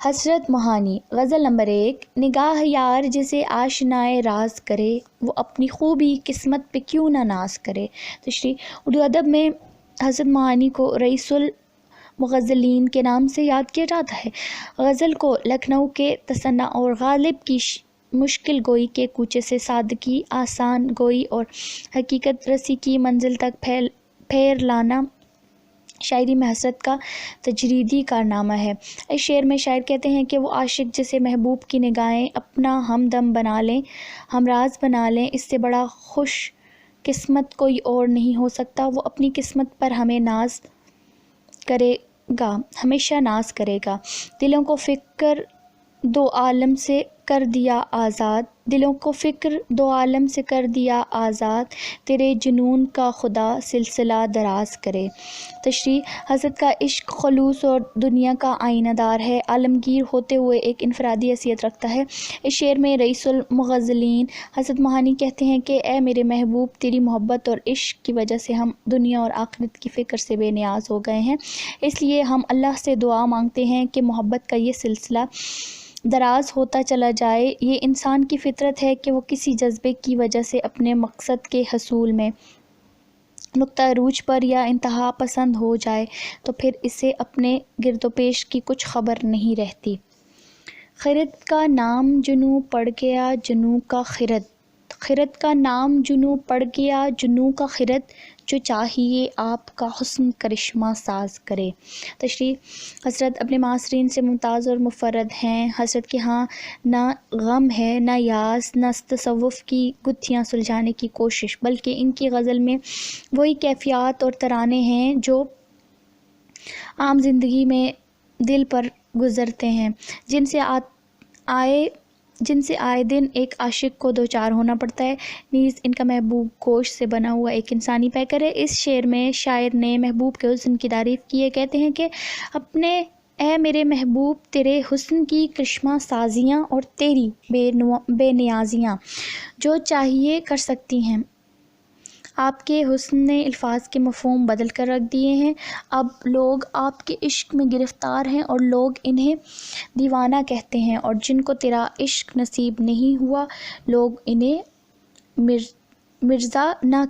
حسرت موہانی، غزل نمبر 1۔ نگاہ یار جسے آشنائے راز کرے، وہ اپنی خوبی قسمت پہ کیوں نہ ناز کرے۔ تشریح: اردو ادب میں حسرت موہانی کو رئیس المغزلین کے نام سے یاد کیا جاتا ہے۔ غزل کو لکھنؤ کے تصنع اور غالب کی مشکل گوئی کے کوچے سے سادگی، آسان گوئی اور حقیقت رسی کی منزل تک پھیر لانا شاعری میں حسرت کا تجریدی کارنامہ ہے۔ اس شعر میں شاعر کہتے ہیں کہ وہ عاشق جسے محبوب کی نگاہیں اپنا ہمدم بنا لیں، ہمراز بنا لیں، اس سے بڑا خوش قسمت کوئی اور نہیں ہو سکتا۔ وہ اپنی قسمت پر ہمیشہ ناز کرے گا۔ دلوں کو فکر دو عالم سے کر دیا آزاد، تیرے جنون کا خدا سلسلہ دراز کرے۔ تشریح: حسرت کا عشق خلوص اور دنیا کا آئینہ دار ہے، عالمگیر ہوتے ہوئے ایک انفرادی حیثیت رکھتا ہے۔ اس شعر میں رئیس المغزلین حسرت موہانی کہتے ہیں کہ اے میرے محبوب، تیری محبت اور عشق کی وجہ سے ہم دنیا اور آخرت کی فکر سے بے نیاز ہو گئے ہیں، اس لیے ہم اللہ سے دعا مانگتے ہیں کہ محبت کا یہ سلسلہ دراز ہوتا چلا جائے۔ یہ انسان کی فطرت ہے کہ وہ کسی جذبے کی وجہ سے اپنے مقصد کے حصول میں نقطہ عروج پر یا انتہا پسند ہو جائے تو پھر اسے اپنے گرد و پیش کی کچھ خبر نہیں رہتی۔ خرد کا نام جنوں پڑ گیا جنوں کا جنوں کا خرد، جو چاہیے آپ کا حسن کرشمہ ساز کرے۔ تشریح: حسرت اپنے معاصرین سے ممتاز اور منفرد ہیں۔ حسرت کے ہاں نہ غم ہے، نہ یاس، نہ تصوف کی گتھیاں سلجھانے کی کوشش، بلکہ ان کی غزل میں وہی کیفیات اور ترانے ہیں جو عام زندگی میں دل پر گزرتے ہیں، جن سے آئے دن ایک عاشق کو دوچار ہونا پڑتا ہے، نیز ان کا محبوب گوشت سے بنا ہوا ایک انسانی پیکر ہے۔ اس شعر میں شاعر نے محبوب کے حسن کی تعریف کی ہے۔ کہتے ہیں کہ اے میرے محبوب، تیرے حسن کی کرشمہ سازیاں اور تیری بے نیازیاں جو چاہیے کر سکتی ہیں۔ آپ کے حسن نے الفاظ کے مفہوم بدل کر رکھ دیے ہیں۔ اب لوگ آپ کے عشق میں گرفتار ہیں اور لوگ انہیں دیوانہ کہتے ہیں، اور جن کو تیرا عشق نصیب نہیں ہوا لوگ انہیں مرزانہ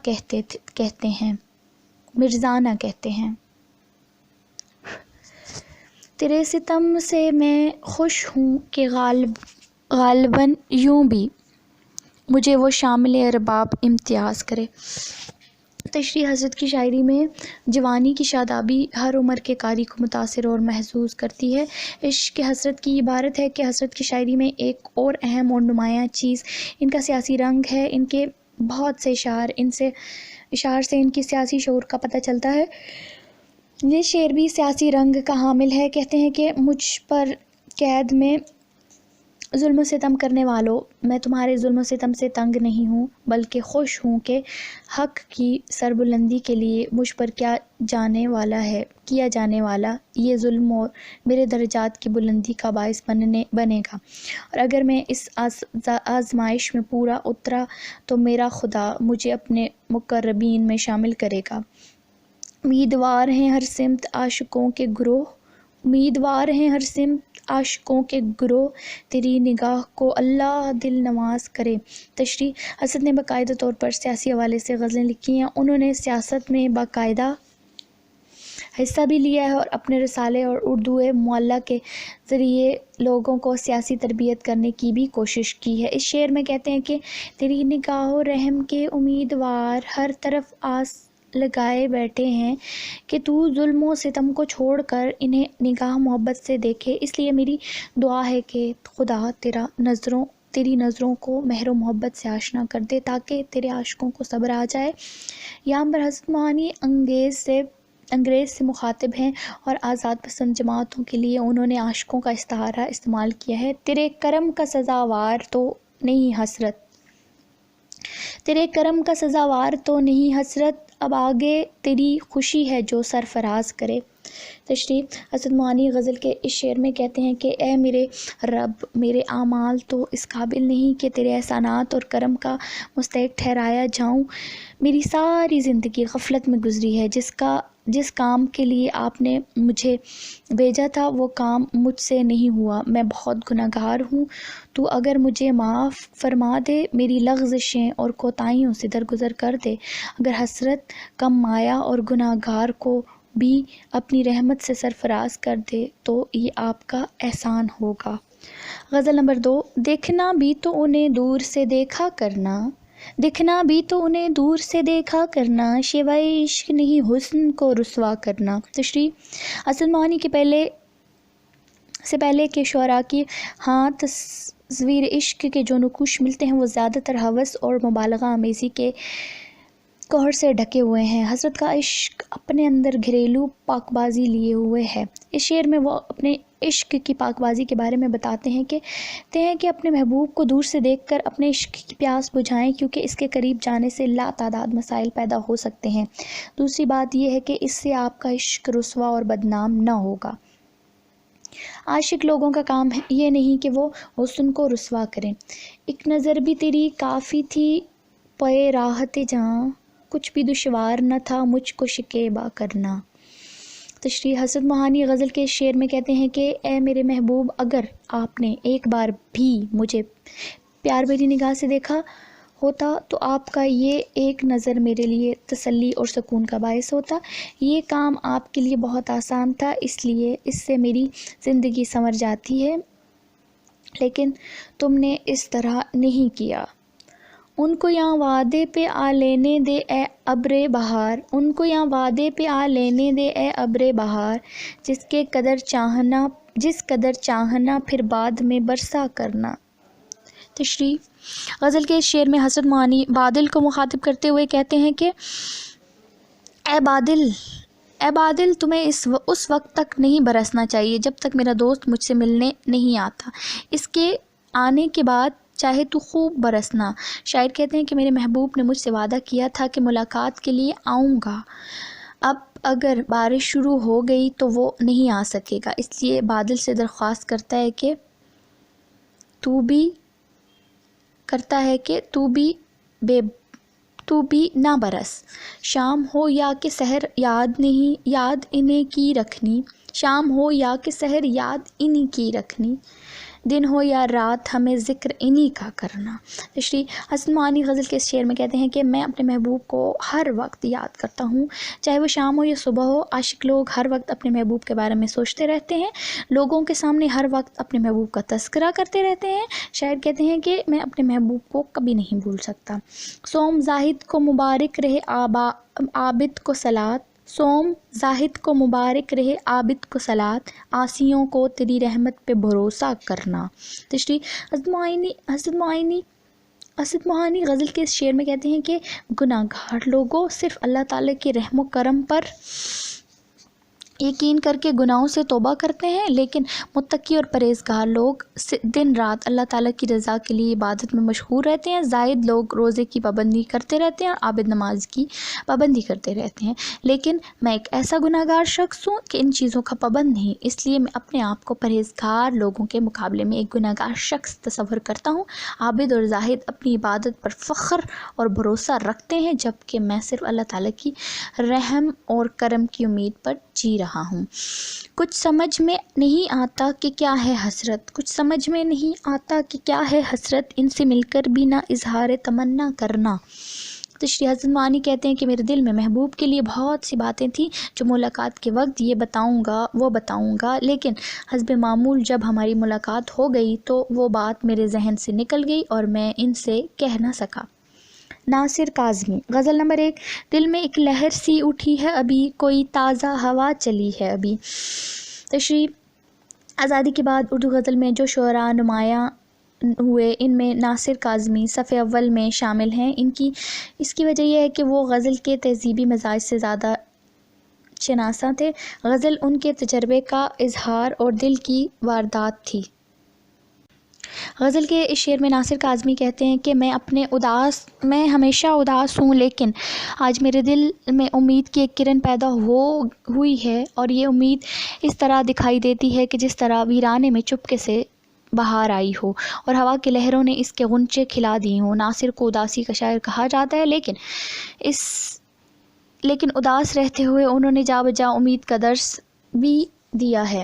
کہتے ہیں۔ تیرے ستم سے میں خوش ہوں کہ غالباً یوں بھی مجھے وہ شامل ارباب امتیاز کرے۔ تشریح: حسرت کی شاعری میں جوانی کی شادابی ہر عمر کے قاری کو متاثر اور محظوظ کرتی ہے۔ عشق حسرت کی عبارت ہے کہ حسرت کی شاعری میں ایک اور اہم اور نمایاں چیز ان کا سیاسی رنگ ہے۔ ان کے بہت سے اشعار سے ان کی سیاسی شعور کا پتہ چلتا ہے۔ یہ شعر بھی سیاسی رنگ کا حامل ہے۔ کہتے ہیں کہ مجھ پر قید میں ظلم و ستم کرنے والوں، میں تمہارے ظلم و ستم سے تنگ نہیں ہوں، بلکہ خوش ہوں کہ حق کی سربلندی کے لیے مجھ پر کیا جانے والا یہ ظلم اور میرے درجات کی بلندی کا باعث بنے گا، اور اگر میں اس آزمائش میں پورا اترا تو میرا خدا مجھے اپنے مقربین میں شامل کرے گا۔ امیدوار ہیں ہر سمت عاشقوں کے گروہ تیری نگاہ کو اللہ دل نواز کرے۔ تشریح: حسد نے باقاعدہ طور پر سیاسی حوالے سے غزلیں لکھی ہیں۔ انہوں نے سیاست میں باقاعدہ حصہ بھی لیا ہے اور اپنے رسالے اور اردو معلیٰ کے ذریعے لوگوں کو سیاسی تربیت کرنے کی بھی کوشش کی ہے۔ اس شعر میں کہتے ہیں کہ تیری نگاہ و رحم کے امیدوار ہر طرف آس لگائے بیٹھے ہیں کہ تو ظلم و ستم کو چھوڑ کر انہیں نگاہ محبت سے دیکھے، اس لیے میری دعا ہے کہ خدا تیری نظروں کو مہر و محبت سے آشنا کر دے تاکہ تیرے عاشقوں کو صبر آ جائے۔ یہاں پر حضرت معانی انگریز سے مخاطب ہیں اور آزاد پسند جماعتوں کے لیے انہوں نے عاشقوں کا استعارہ استعمال کیا ہے۔ تیرے کرم کا سزاوار تو نہیں حسرت، اب آگے تیری خوشی ہے جو سرفراز کرے۔ تشریح: حضرت معانی غزل کے اس شعر میں کہتے ہیں کہ اے میرے رب، میرے اعمال تو اس قابل نہیں کہ تیرے احسانات اور کرم کا مستحق ٹھہرایا جاؤں۔ میری ساری زندگی غفلت میں گزری ہے، جس کام کے لیے آپ نے مجھے بھیجا تھا وہ کام مجھ سے نہیں ہوا، میں بہت گناہ گار ہوں، تو اگر مجھے معاف فرما دے، میری لغزشیں اور کوتاہیوں سے درگزر کر دے، اگر حسرت کم مایا اور گناہ گار کو بھی اپنی رحمت سے سرفراز کر دے تو یہ آپ کا احسان ہوگا۔ غزل نمبر 2۔ دیکھنا بھی تو انہیں دور سے دیکھا کرنا، شیوائے عشق نہیں حسن کو رسوا کرنا۔ تشریح: حسد معانی سے پہلے کے شعراء کی تصویر عشق کے جو نقوش ملتے ہیں وہ زیادہ تر ہوس اور مبالغہ آمیزی کے کوہر سے ڈھکے ہوئے ہیں۔ حضرت کا عشق اپنے اندر گھریلو پاک بازی لیے ہوئے ہے۔ اس شعر میں وہ اپنے عشق کی پاک بازی کے بارے میں بتاتے ہیں کہ اپنے محبوب کو دور سے دیکھ کر اپنے عشق کی پیاس بجھائیں، کیونکہ اس کے قریب جانے سے لا تعداد مسائل پیدا ہو سکتے ہیں۔ دوسری بات یہ ہے کہ اس سے آپ کا عشق رسوا اور بدنام نہ ہوگا۔ عاشق لوگوں کا کام یہ نہیں کہ وہ حسن کو رسوا کریں۔ ایک نظر بھی تیری کافی تھی پے راحت جہاں، کچھ بھی دشوار نہ تھا مجھ کو شکیبا کرنا۔ تشریح: حسد معانی غزل کے شعر میں کہتے ہیں کہ اے میرے محبوب، اگر آپ نے ایک بار بھی مجھے پیار بھری نگاہ سے دیکھا ہوتا تو آپ کا یہ ایک نظر میرے لیے تسلی اور سکون کا باعث ہوتا۔ یہ کام آپ کے لیے بہت آسان تھا، اس لیے اس سے میری زندگی سنور جاتی ہے، لیکن تم نے اس طرح نہیں کیا۔ ان کو یہاں وعدے پہ آ لینے دے اے ابر بہار، جس قدر چاہنا پھر بعد میں برسا کرنا۔ تشریح: غزل کے اس شعر میں حسد معانی بادل کو مخاطب کرتے ہوئے کہتے ہیں کہ اے بادل تمہیں اس وقت تک نہیں برسنا چاہیے جب تک میرا دوست مجھ سے ملنے نہیں آتا، اس کے آنے کے بعد چاہے تو خوب برسنا۔ شاعر کہتے ہیں کہ میرے محبوب نے مجھ سے وعدہ کیا تھا کہ ملاقات کے لیے آؤں گا، اب اگر بارش شروع ہو گئی تو وہ نہیں آ سکے گا، اس لیے بادل سے درخواست کرتا ہے کہ تو بھی نہ برس۔ شام ہو یا کہ سحر یاد انہیں کی رکھنی، دن ہو یا رات ہمیں ذکر انہیں کا کرنا۔ تشریح: حسد معانی غزل کے اس شعر میں کہتے ہیں کہ میں اپنے محبوب کو ہر وقت یاد کرتا ہوں، چاہے وہ شام ہو یا صبح ہو۔ عاشق لوگ ہر وقت اپنے محبوب کے بارے میں سوچتے رہتے ہیں، لوگوں کے سامنے ہر وقت اپنے محبوب کا تذکرہ کرتے رہتے ہیں۔ شاعر کہتے ہیں کہ میں اپنے محبوب کو کبھی نہیں بھول سکتا۔ سوم زاہد کو مبارک رہے عابد کو صلات، عابد کو صلات، عاصیوں کو تیری رحمت پہ بھروسہ کرنا۔ تشریح: حسد معانی غزل کے اس شعر میں کہتے ہیں کہ گناہ گار لوگوں، صرف اللہ تعالیٰ کے رحم و کرم پر یقین کر کے گناہوں سے توبہ کرتے ہیں، لیکن متقی اور پرہیزگار لوگ دن رات اللہ تعالیٰ کی رضا کے لیے عبادت میں مشغول رہتے ہیں۔ زاہد لوگ روزے کی پابندی کرتے رہتے ہیں اور عابد نماز کی پابندی کرتے رہتے ہیں، لیکن میں ایک ایسا گناہ گار شخص ہوں کہ ان چیزوں کا پابند نہیں، اس لیے میں اپنے آپ کو پرہیزگار لوگوں کے مقابلے میں ایک گناہ گار شخص تصور کرتا ہوں۔ عابد اور زاہد اپنی عبادت پر فخر اور بھروسہ رکھتے ہیں، جبکہ میں صرف اللہ تعالیٰ کی رحم اور کرم کی امید پر جی رہا ہوں۔ کچھ سمجھ میں نہیں آتا کہ کیا ہے حسرت، کچھ سمجھ میں نہیں آتا کہ کیا ہے حسرت، ان سے مل کر بھی نہ اظہار تمنا کرنا۔ تشریح حضرت معانی کہتے ہیں کہ میرے دل میں محبوب کے لیے بہت سی باتیں تھیں جو ملاقات کے وقت یہ بتاؤں گا وہ بتاؤں گا، لیکن حسب معمول جب ہماری ملاقات ہو گئی تو وہ بات میرے ذہن سے نکل گئی اور میں ان سے کہہ نہ سکا۔ ناصر کاظمی، غزل نمبر 1۔ دل میں ایک لہر سی اٹھی ہے ابھی، کوئی تازہ ہوا چلی ہے ابھی۔ تشریح: آزادی کے بعد اردو غزل میں جو شعراء نمایاں ہوئے ان میں ناصر کاظمی صف اول میں شامل ہیں۔ اس کی وجہ یہ ہے کہ وہ غزل کے تہذیبی مزاج سے زیادہ شناساں تھے۔ غزل ان کے تجربے کا اظہار اور دل کی واردات تھی۔ غزل کے اس شعر میں ناصر کاظمی کہتے ہیں کہ میں ہمیشہ اداس ہوں، لیکن آج میرے دل میں امید کی ایک کرن پیدا ہوئی ہے، اور یہ امید اس طرح دکھائی دیتی ہے کہ جس طرح ویرانے میں چپکے سے بہار آئی ہو اور ہوا کی لہروں نے اس کے غنچے کھلا دیے ہوں۔ ناصر کو اداسی کا شاعر کہا جاتا ہے، لیکن اداس رہتے ہوئے انہوں نے جا بجا امید کا درس بھی دیا ہے۔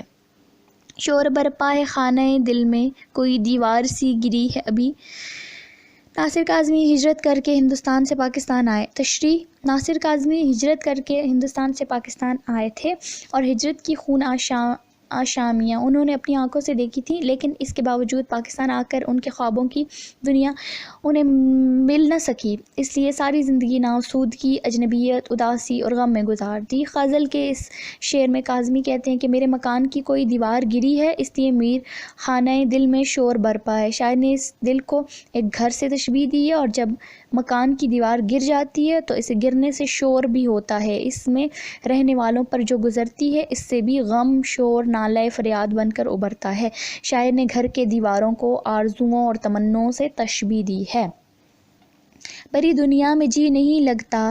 شور برپا ہے خانہ دل میں، کوئی دیوار سی گری ہے ابھی۔ ناصر کاظمی ہجرت کر کے ہندوستان سے پاکستان آئے۔ تشریح: ناصر کاظمی ہجرت کر کے ہندوستان سے پاکستان آئے تھے، اور ہجرت کی خون آشامیاں انہوں نے اپنی آنکھوں سے دیکھی تھیں، لیکن اس کے باوجود پاکستان آ کر ان کے خوابوں کی دنیا انہیں مل نہ سکی، اس لیے ساری زندگی ناآسودگی، اجنبیت، اداسی اور غم میں گزار دی۔ غزل کے اس شعر میں کاظمی کہتے ہیں کہ میرے مکان کی کوئی دیوار گری ہے، اس لیے میر خانہ دل میں شور برپا ہے۔ شاعر نے اس دل کو ایک گھر سے تشبیہ دی ہے، اور جب مکان کی دیوار گر جاتی ہے تو اسے گرنے سے شور بھی ہوتا ہے، اس میں رہنے والوں پر جو گزرتی ہے اس سے بھی غم، شور، نالہ فریاد بن کر ابھرتا ہے۔ شاعر نے گھر کے دیواروں کو آرزوؤں اور تمناؤں سے تشبیہ دی ہے۔ بری دنیا میں جی نہیں لگتا،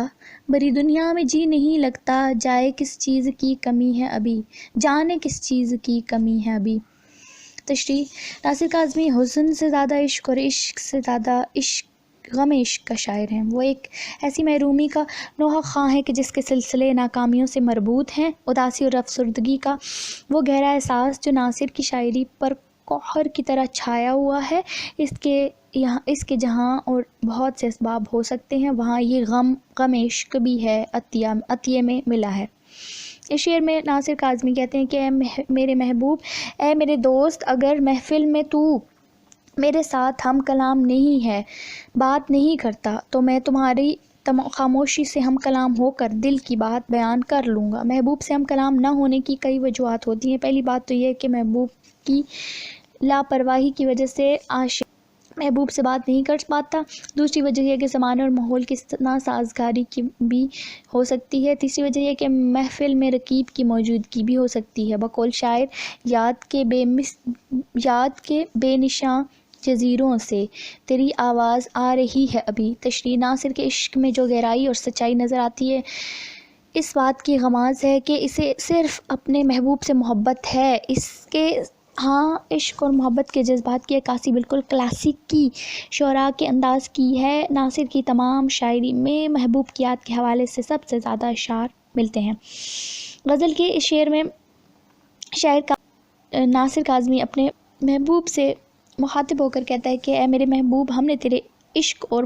بری دنیا میں جی نہیں لگتا، جائے کس چیز کی کمی ہے ابھی، جانے کس چیز کی کمی ہے ابھی۔ تشریح: ناصر کاظمی حسن سے زیادہ عشق اور عشق سے زیادہ غم عشق کا شاعر ہیں۔ وہ ایک ایسی محرومی کا نوحہ خواں ہے کہ جس کے سلسلے ناکامیوں سے مربوط ہیں۔ اداسی اور افسردگی کا وہ گہرا احساس جو ناصر کی شاعری پر کوہر کی طرح چھایا ہوا ہے، اس کے جہاں اور بہت سے اسباب ہو سکتے ہیں، وہاں یہ غم عشق بھی ہے، عطیے میں ملا ہے۔ اس شعر میں ناصر کاظمی کہتے ہیں کہ اے میرے محبوب، اے میرے دوست، اگر محفل میں تو میرے ساتھ ہم کلام نہیں ہے، بات نہیں کرتا، تو میں تمہاری خاموشی سے ہم کلام ہو کر دل کی بات بیان کر لوں گا۔ محبوب سے ہم کلام نہ ہونے کی کئی وجوہات ہوتی ہیں۔ پہلی بات تو یہ ہے کہ محبوب کی لاپرواہی کی وجہ سے عاشق محبوب سے بات نہیں کر پاتا۔ دوسری وجہ یہ کہ زمانے اور ماحول کی ناسازگاری کی بھی ہو سکتی ہے۔ تیسری وجہ یہ کہ محفل میں رقیب کی موجودگی بھی ہو سکتی ہے۔ بقول شاعر، یاد کے بے نشاں جزیروں سے تیری آواز آ رہی ہے ابھی۔ تشریح: ناصر کے عشق میں جو گہرائی اور سچائی نظر آتی ہے، اس بات کی غماز ہے کہ اسے صرف اپنے محبوب سے محبت ہے۔ اس کے عشق اور محبت کے جذبات کی عکاسی بالکل کلاسیکی شعراء کے انداز کی ہے۔ ناصر کی تمام شاعری میں محبوب کی یاد کے حوالے سے سب سے زیادہ اشعار ملتے ہیں۔ غزل کے اس شعر میں شاعر ناصر کاظمی اپنے محبوب سے مخاطب ہو کر کہتا ہے کہ اے میرے محبوب، ہم نے تیرے عشق اور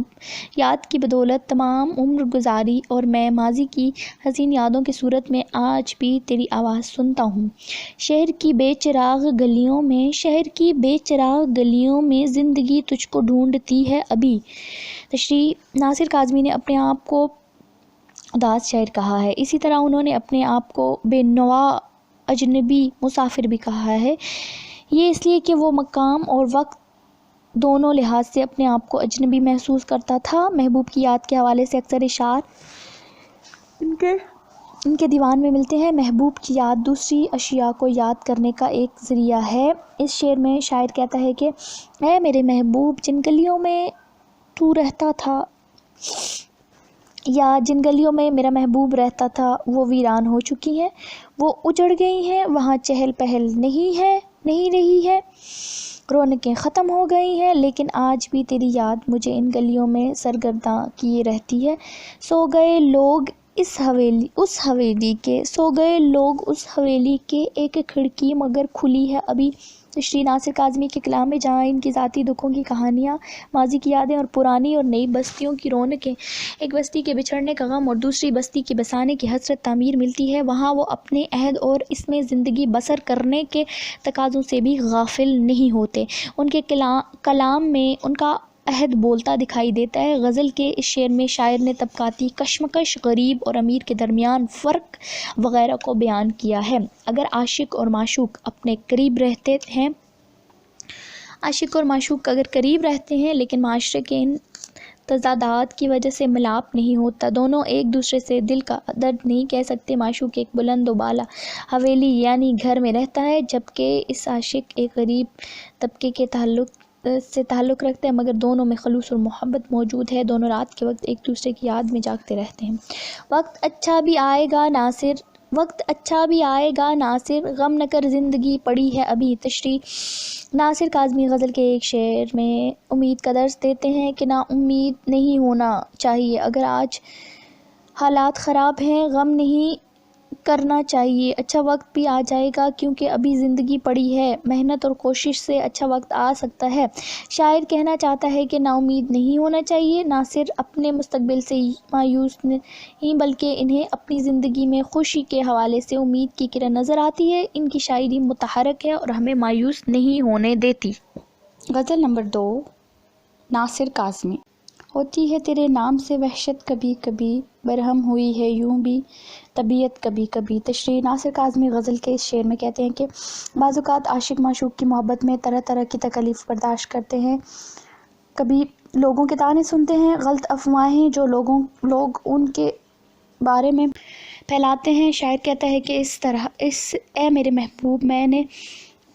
یاد کی بدولت تمام عمر گزاری، اور میں ماضی کی حسین یادوں کی صورت میں آج بھی تیری آواز سنتا ہوں۔ شہر کی بے چراغ گلیوں میں زندگی تجھ کو ڈھونڈتی ہے ابھی۔ تشریح: ناصر کاظمی نے اپنے آپ کو اداس شاعر کہا ہے، اسی طرح انہوں نے اپنے آپ کو بے نوا، اجنبی، مسافر بھی کہا ہے۔ یہ اس لیے کہ وہ مقام اور وقت دونوں لحاظ سے اپنے آپ کو اجنبی محسوس کرتا تھا۔ محبوب کی یاد کے حوالے سے اکثر اشعار ان کے ان کے دیوان میں ملتے ہیں۔ محبوب کی یاد دوسری اشیاء کو یاد کرنے کا ایک ذریعہ ہے۔ اس شعر میں شاعر کہتا ہے کہ اے میرے محبوب، جن گلیوں میں تو رہتا تھا یا جن گلیوں میں میرا محبوب رہتا تھا وہ ویران ہو چکی ہیں، وہ اجڑ گئی ہیں، وہاں چہل پہل نہیں رہی ہے، رونقیں ختم ہو گئی ہیں، لیکن آج بھی تیری یاد مجھے ان گلیوں میں سرگرداں کیے رہتی ہے۔ سو گئے لوگ اس حویلی کے ایک کھڑکی مگر کھلی ہے ابھی۔ تشریح ناصر کاظمی کے کلام میں جہاں ان کی ذاتی دکھوں کی کہانیاں، ماضی کی یادیں اور پرانی اور نئی بستیوں کی رونقیں، ایک بستی کے بچھڑنے کا غم اور دوسری بستی کے بسانے کی حسرت تعمیر ملتی ہے، وہاں وہ اپنے عہد اور اس میں زندگی بسر کرنے کے تقاضوں سے بھی غافل نہیں ہوتے۔ ان کے کلام میں ان کا عہد بولتا دکھائی دیتا ہے۔ غزل کے اس شعر میں شاعر نے طبقاتی کشمکش، غریب اور امیر کے درمیان فرق وغیرہ کو بیان کیا ہے۔ اگر عاشق اور معشوق اگر قریب رہتے ہیں لیکن معاشرے کے ان تضادات کی وجہ سے ملاپ نہیں ہوتا، دونوں ایک دوسرے سے دل کا درد نہیں کہہ سکتے، معشوق ایک بلند و بالا حویلی یعنی گھر میں رہتا ہے، جبکہ اس عاشق ایک غریب طبقے کے تعلق رکھتے ہیں، مگر دونوں میں خلوص اور محبت موجود ہے، دونوں رات کے وقت ایک دوسرے کی یاد میں جاگتے رہتے ہیں۔ وقت اچھا بھی آئے گا ناصر، غم نہ کر زندگی پڑی ہے ابھی۔ تشریح ناصر کاظمی غزل کے ایک شعر میں امید کا درس دیتے ہیں کہ نا امید نہیں ہونا چاہیے، اگر آج حالات خراب ہیں غم نہیں کرنا چاہیے، اچھا وقت بھی آ جائے گا کیونکہ ابھی زندگی پڑی ہے، محنت اور کوشش سے اچھا وقت آ سکتا ہے۔ شاعر کہنا چاہتا ہے کہ نا امید نہیں ہونا چاہیے، ناصر اپنے مستقبل سے مایوس نہیں بلکہ انہیں اپنی زندگی میں خوشی کے حوالے سے امید کی کرن نظر آتی ہے۔ ان کی شاعری متحرک ہے اور ہمیں مایوس نہیں ہونے دیتی۔ غزل نمبر 2، ناصر کاظمی۔ ہوتی ہے تیرے نام سے وحشت کبھی کبھی، برہم ہوئی ہے یوں بھی طبیعت کبھی کبھی۔ تشریح ناصر کاظمی غزل کے اس شعر میں کہتے ہیں کہ بعض اوقات عاشق معشوق کی محبت میں طرح طرح کی تکالیف برداشت کرتے ہیں، کبھی لوگوں کے طعنے سنتے ہیں، غلط افواہیں جو لوگ ان کے بارے میں پھیلاتے ہیں۔ شاعر کہتا ہے کہ اے میرے محبوب، میں نے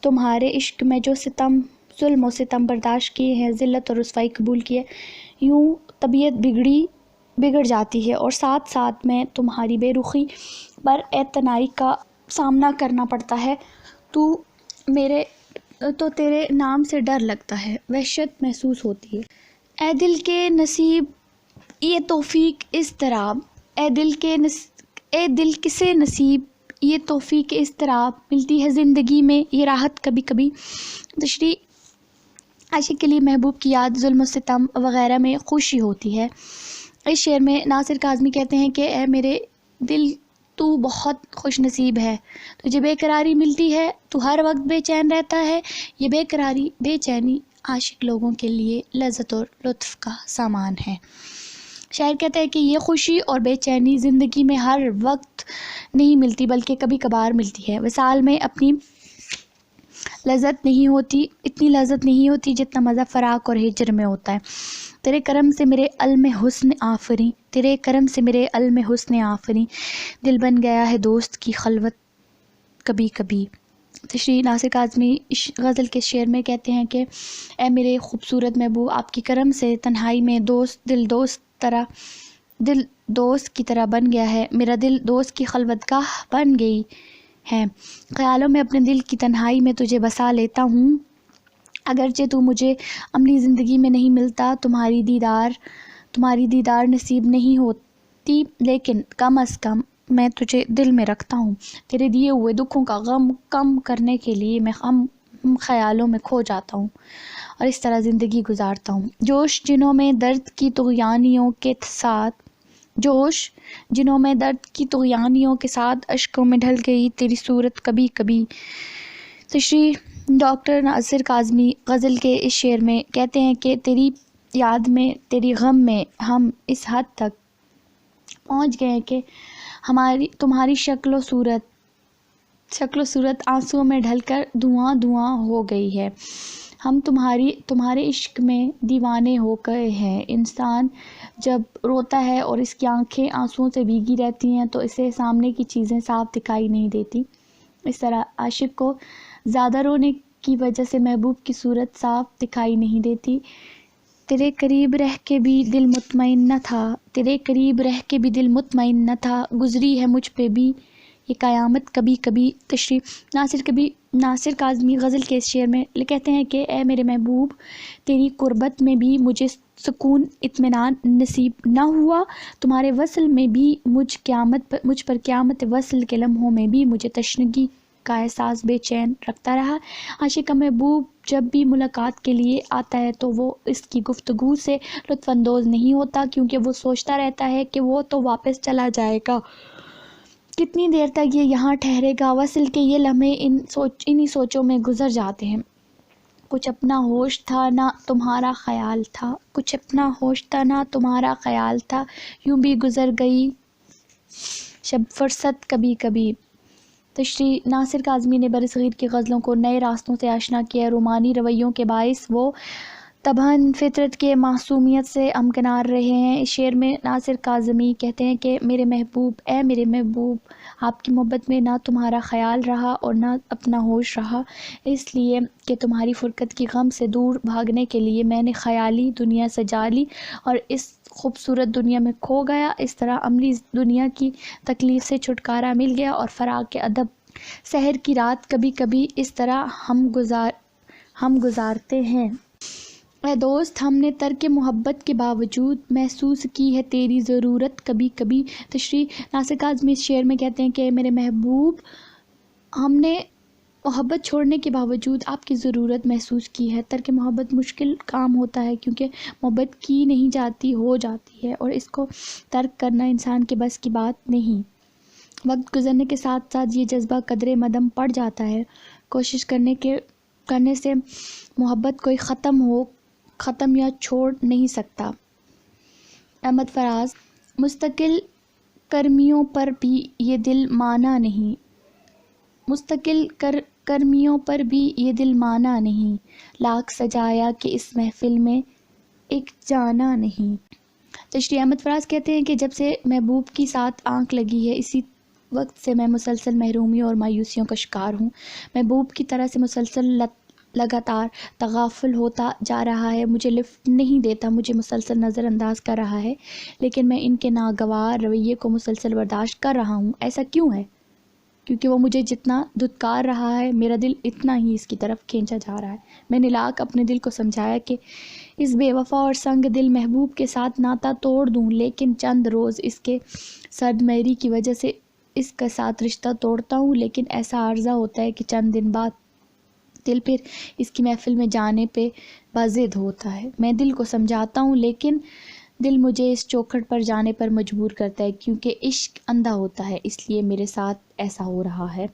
تمہارے عشق میں جو ظلم و ستم برداشت کیے ہیں، ذلت اور رسوائی قبول کی ہے، یوں طبیعت بگڑ جاتی ہے اور ساتھ ساتھ میں تمہاری بے رخی پر اعتنائی کا سامنا کرنا پڑتا ہے، تو تیرے نام سے ڈر لگتا ہے، وحشت محسوس ہوتی ہے۔ اے دل کے نصیب یہ توفیق اضطراب، اے دل کسے نصیب یہ توفیق اضطراب، ملتی ہے زندگی میں یہ راحت کبھی کبھی۔ تشریح عاشق کے لیے محبوب کی یاد، ظلم و ستم وغیرہ میں خوشی ہوتی ہے۔ اس شعر میں ناصر کاظمی کہتے ہیں کہ اے میرے دل تو بہت خوش نصیب ہے، تجھے بے قراری ملتی ہے، تو ہر وقت بے چین رہتا ہے، یہ بے قراری بے چینی عاشق لوگوں کے لیے لذت اور لطف کا سامان ہے۔ شاعر کہتا ہے کہ یہ خوشی اور بے چینی زندگی میں ہر وقت نہیں ملتی بلکہ کبھی کبھار ملتی ہے، وصال میں اتنی لذت نہیں ہوتی جتنا مزہ فراق اور ہجر میں ہوتا ہے۔ تیرے کرم سے میرے علم حسن آفریں، دل بن گیا ہے دوست کی خلوت کبھی کبھی۔ تشریح ناصر کاظمی غزل کے شعر میں کہتے ہیں کہ اے میرے خوبصورت محبوب، آپ کی کرم سے تنہائی میں دل دوست کی طرح بن گیا ہے، میرا دل دوست کی خلوت گاہ بن گئی ہے، خیالوں میں اپنے دل کی تنہائی میں تجھے بسا لیتا ہوں، اگرچہ تو مجھے عملی زندگی میں نہیں ملتا، تمہاری دیدار نصیب نہیں ہوتی، لیکن کم از کم میں تجھے دل میں رکھتا ہوں، تیرے دیے ہوئے دکھوں کا غم کم کرنے کے لیے میں خیالوں میں کھو جاتا ہوں اور اس طرح زندگی گزارتا ہوں۔ جوش جنوں میں درد کی طغیانیوں کے ساتھ اشکوں میں ڈھل گئی تیری صورت کبھی کبھی۔ تشریح ڈاکٹر ناصر کاظمی غزل کے اس شعر میں کہتے ہیں کہ تیری یاد میں، تیری غم میں ہم اس حد تک پہنچ گئے کہ تمہاری شکل و صورت آنسوؤں میں ڈھل کر دھواں ہو گئی ہے، ہم تمہارے عشق میں دیوانے ہو گئے ہیں. انسان جب روتا ہے اور اس کی آنکھیں آنسوؤں سے بھیگی رہتی ہیں تو اسے سامنے کی چیزیں صاف دکھائی نہیں دیتی. اس طرح عاشق کو زیادہ رونے کی وجہ سے محبوب کی صورت صاف دکھائی نہیں دیتی. تیرے قریب رہ کے بھی دل مطمئن نہ تھا, گزری ہے مجھ پہ بھی یہ قیامت کبھی کبھی. تشریح ناصر کاظمی غزل کے اس شعر میں کہتے ہیں کہ اے میرے محبوب, تیری قربت میں بھی مجھے سکون اطمینان نصیب نہ ہوا, تمہارے وصل میں بھی مجھ پر قیامت وصل کے لمحوں میں بھی مجھے تشنگی کا احساس بے چین رکھتا رہا. عاشق کا محبوب جب بھی ملاقات کے لیے آتا ہے تو وہ اس کی گفتگو سے لطف اندوز نہیں ہوتا, کیونکہ وہ سوچتا رہتا ہے کہ وہ تو واپس چلا جائے گا, کتنی دیر تک یہ یہاں ٹھہرے گا. وصل کے یہ لمحے انہی سوچوں میں گزر جاتے ہیں. کچھ اپنا ہوش تھا نہ تمہارا خیال تھا, یوں بھی گزر گئی شب فرصت کبھی کبھی. تشریح ناصر کاظمی نے برصغیر کی غزلوں کو نئے راستوں سے آشنا کیا. رومانی رویوں کے باعث وہ طبعاً فطرت کے معصومیت سے امکنار رہے ہیں. اس شعر میں ناصر کاظمی کہتے ہیں کہ اے میرے محبوب, آپ کی محبت میں نہ تمہارا خیال رہا اور نہ اپنا ہوش رہا, اس لیے کہ تمہاری فرقت کی غم سے دور بھاگنے کے لیے میں نے خیالی دنیا سجا لی اور اس خوبصورت دنیا میں کھو گیا. اس طرح عملی دنیا کی تکلیف سے چھٹکارا مل گیا اور فراق کے ادب سحر کی رات کبھی کبھی اس طرح ہم گزارتے ہیں. اے دوست, ہم نے ترک محبت کے باوجود محسوس کی ہے تیری ضرورت کبھی کبھی. تشریح ناصر کاظمی اس شعر میں کہتے ہیں کہ میرے محبوب, ہم نے محبت چھوڑنے کے باوجود آپ کی ضرورت محسوس کی ہے. ترک محبت مشکل کام ہوتا ہے کیونکہ محبت کی نہیں جاتی, ہو جاتی ہے, اور اس کو ترک کرنا انسان کے بس کی بات نہیں. وقت گزرنے کے ساتھ ساتھ یہ جذبہ قدرے مدھم پڑ جاتا ہے. کوشش کرنے سے محبت کوئی ختم یا چھوڑ نہیں سکتا. احمد فراز. مستقل کرمیوں پر بھی یہ دل مانا نہیں, لاکھ سجایا کہ اس محفل میں ایک جانا نہیں. تشریح احمد فراز کہتے ہیں کہ جب سے محبوب کی ساتھ آنکھ لگی ہے اسی وقت سے میں مسلسل محرومیوں اور مایوسیوں کا شکار ہوں. محبوب کی طرح سے مسلسل لگاتار تغافل ہوتا جا رہا ہے, مجھے لفٹ نہیں دیتا, مجھے مسلسل نظر انداز کر رہا ہے, لیکن میں ان کے ناگوار رویے کو مسلسل برداشت کر رہا ہوں. ایسا کیوں ہے؟ کیونکہ وہ مجھے جتنا دھتکار رہا ہے میرا دل اتنا ہی اس کی طرف کھینچا جا رہا ہے. میں نے لاکھ اپنے دل کو سمجھایا کہ اس بے وفا اور سنگ دل محبوب کے ساتھ ناتا توڑ دوں, لیکن چند روز اس کے سرد مہری کی وجہ سے اس کے ساتھ رشتہ توڑتا ہوں, لیکن ایسا عارضہ ہوتا ہے کہ چند دن بعد دل پھر اس کی محفل میں جانے پہ باضد ہوتا ہے. میں دل کو سمجھاتا ہوں لیکن دل مجھے اس چوکھٹ پر جانے پر مجبور کرتا ہے, کیونکہ عشق اندھا ہوتا ہے, اس لیے میرے ساتھ ایسا ہو رہا ہے.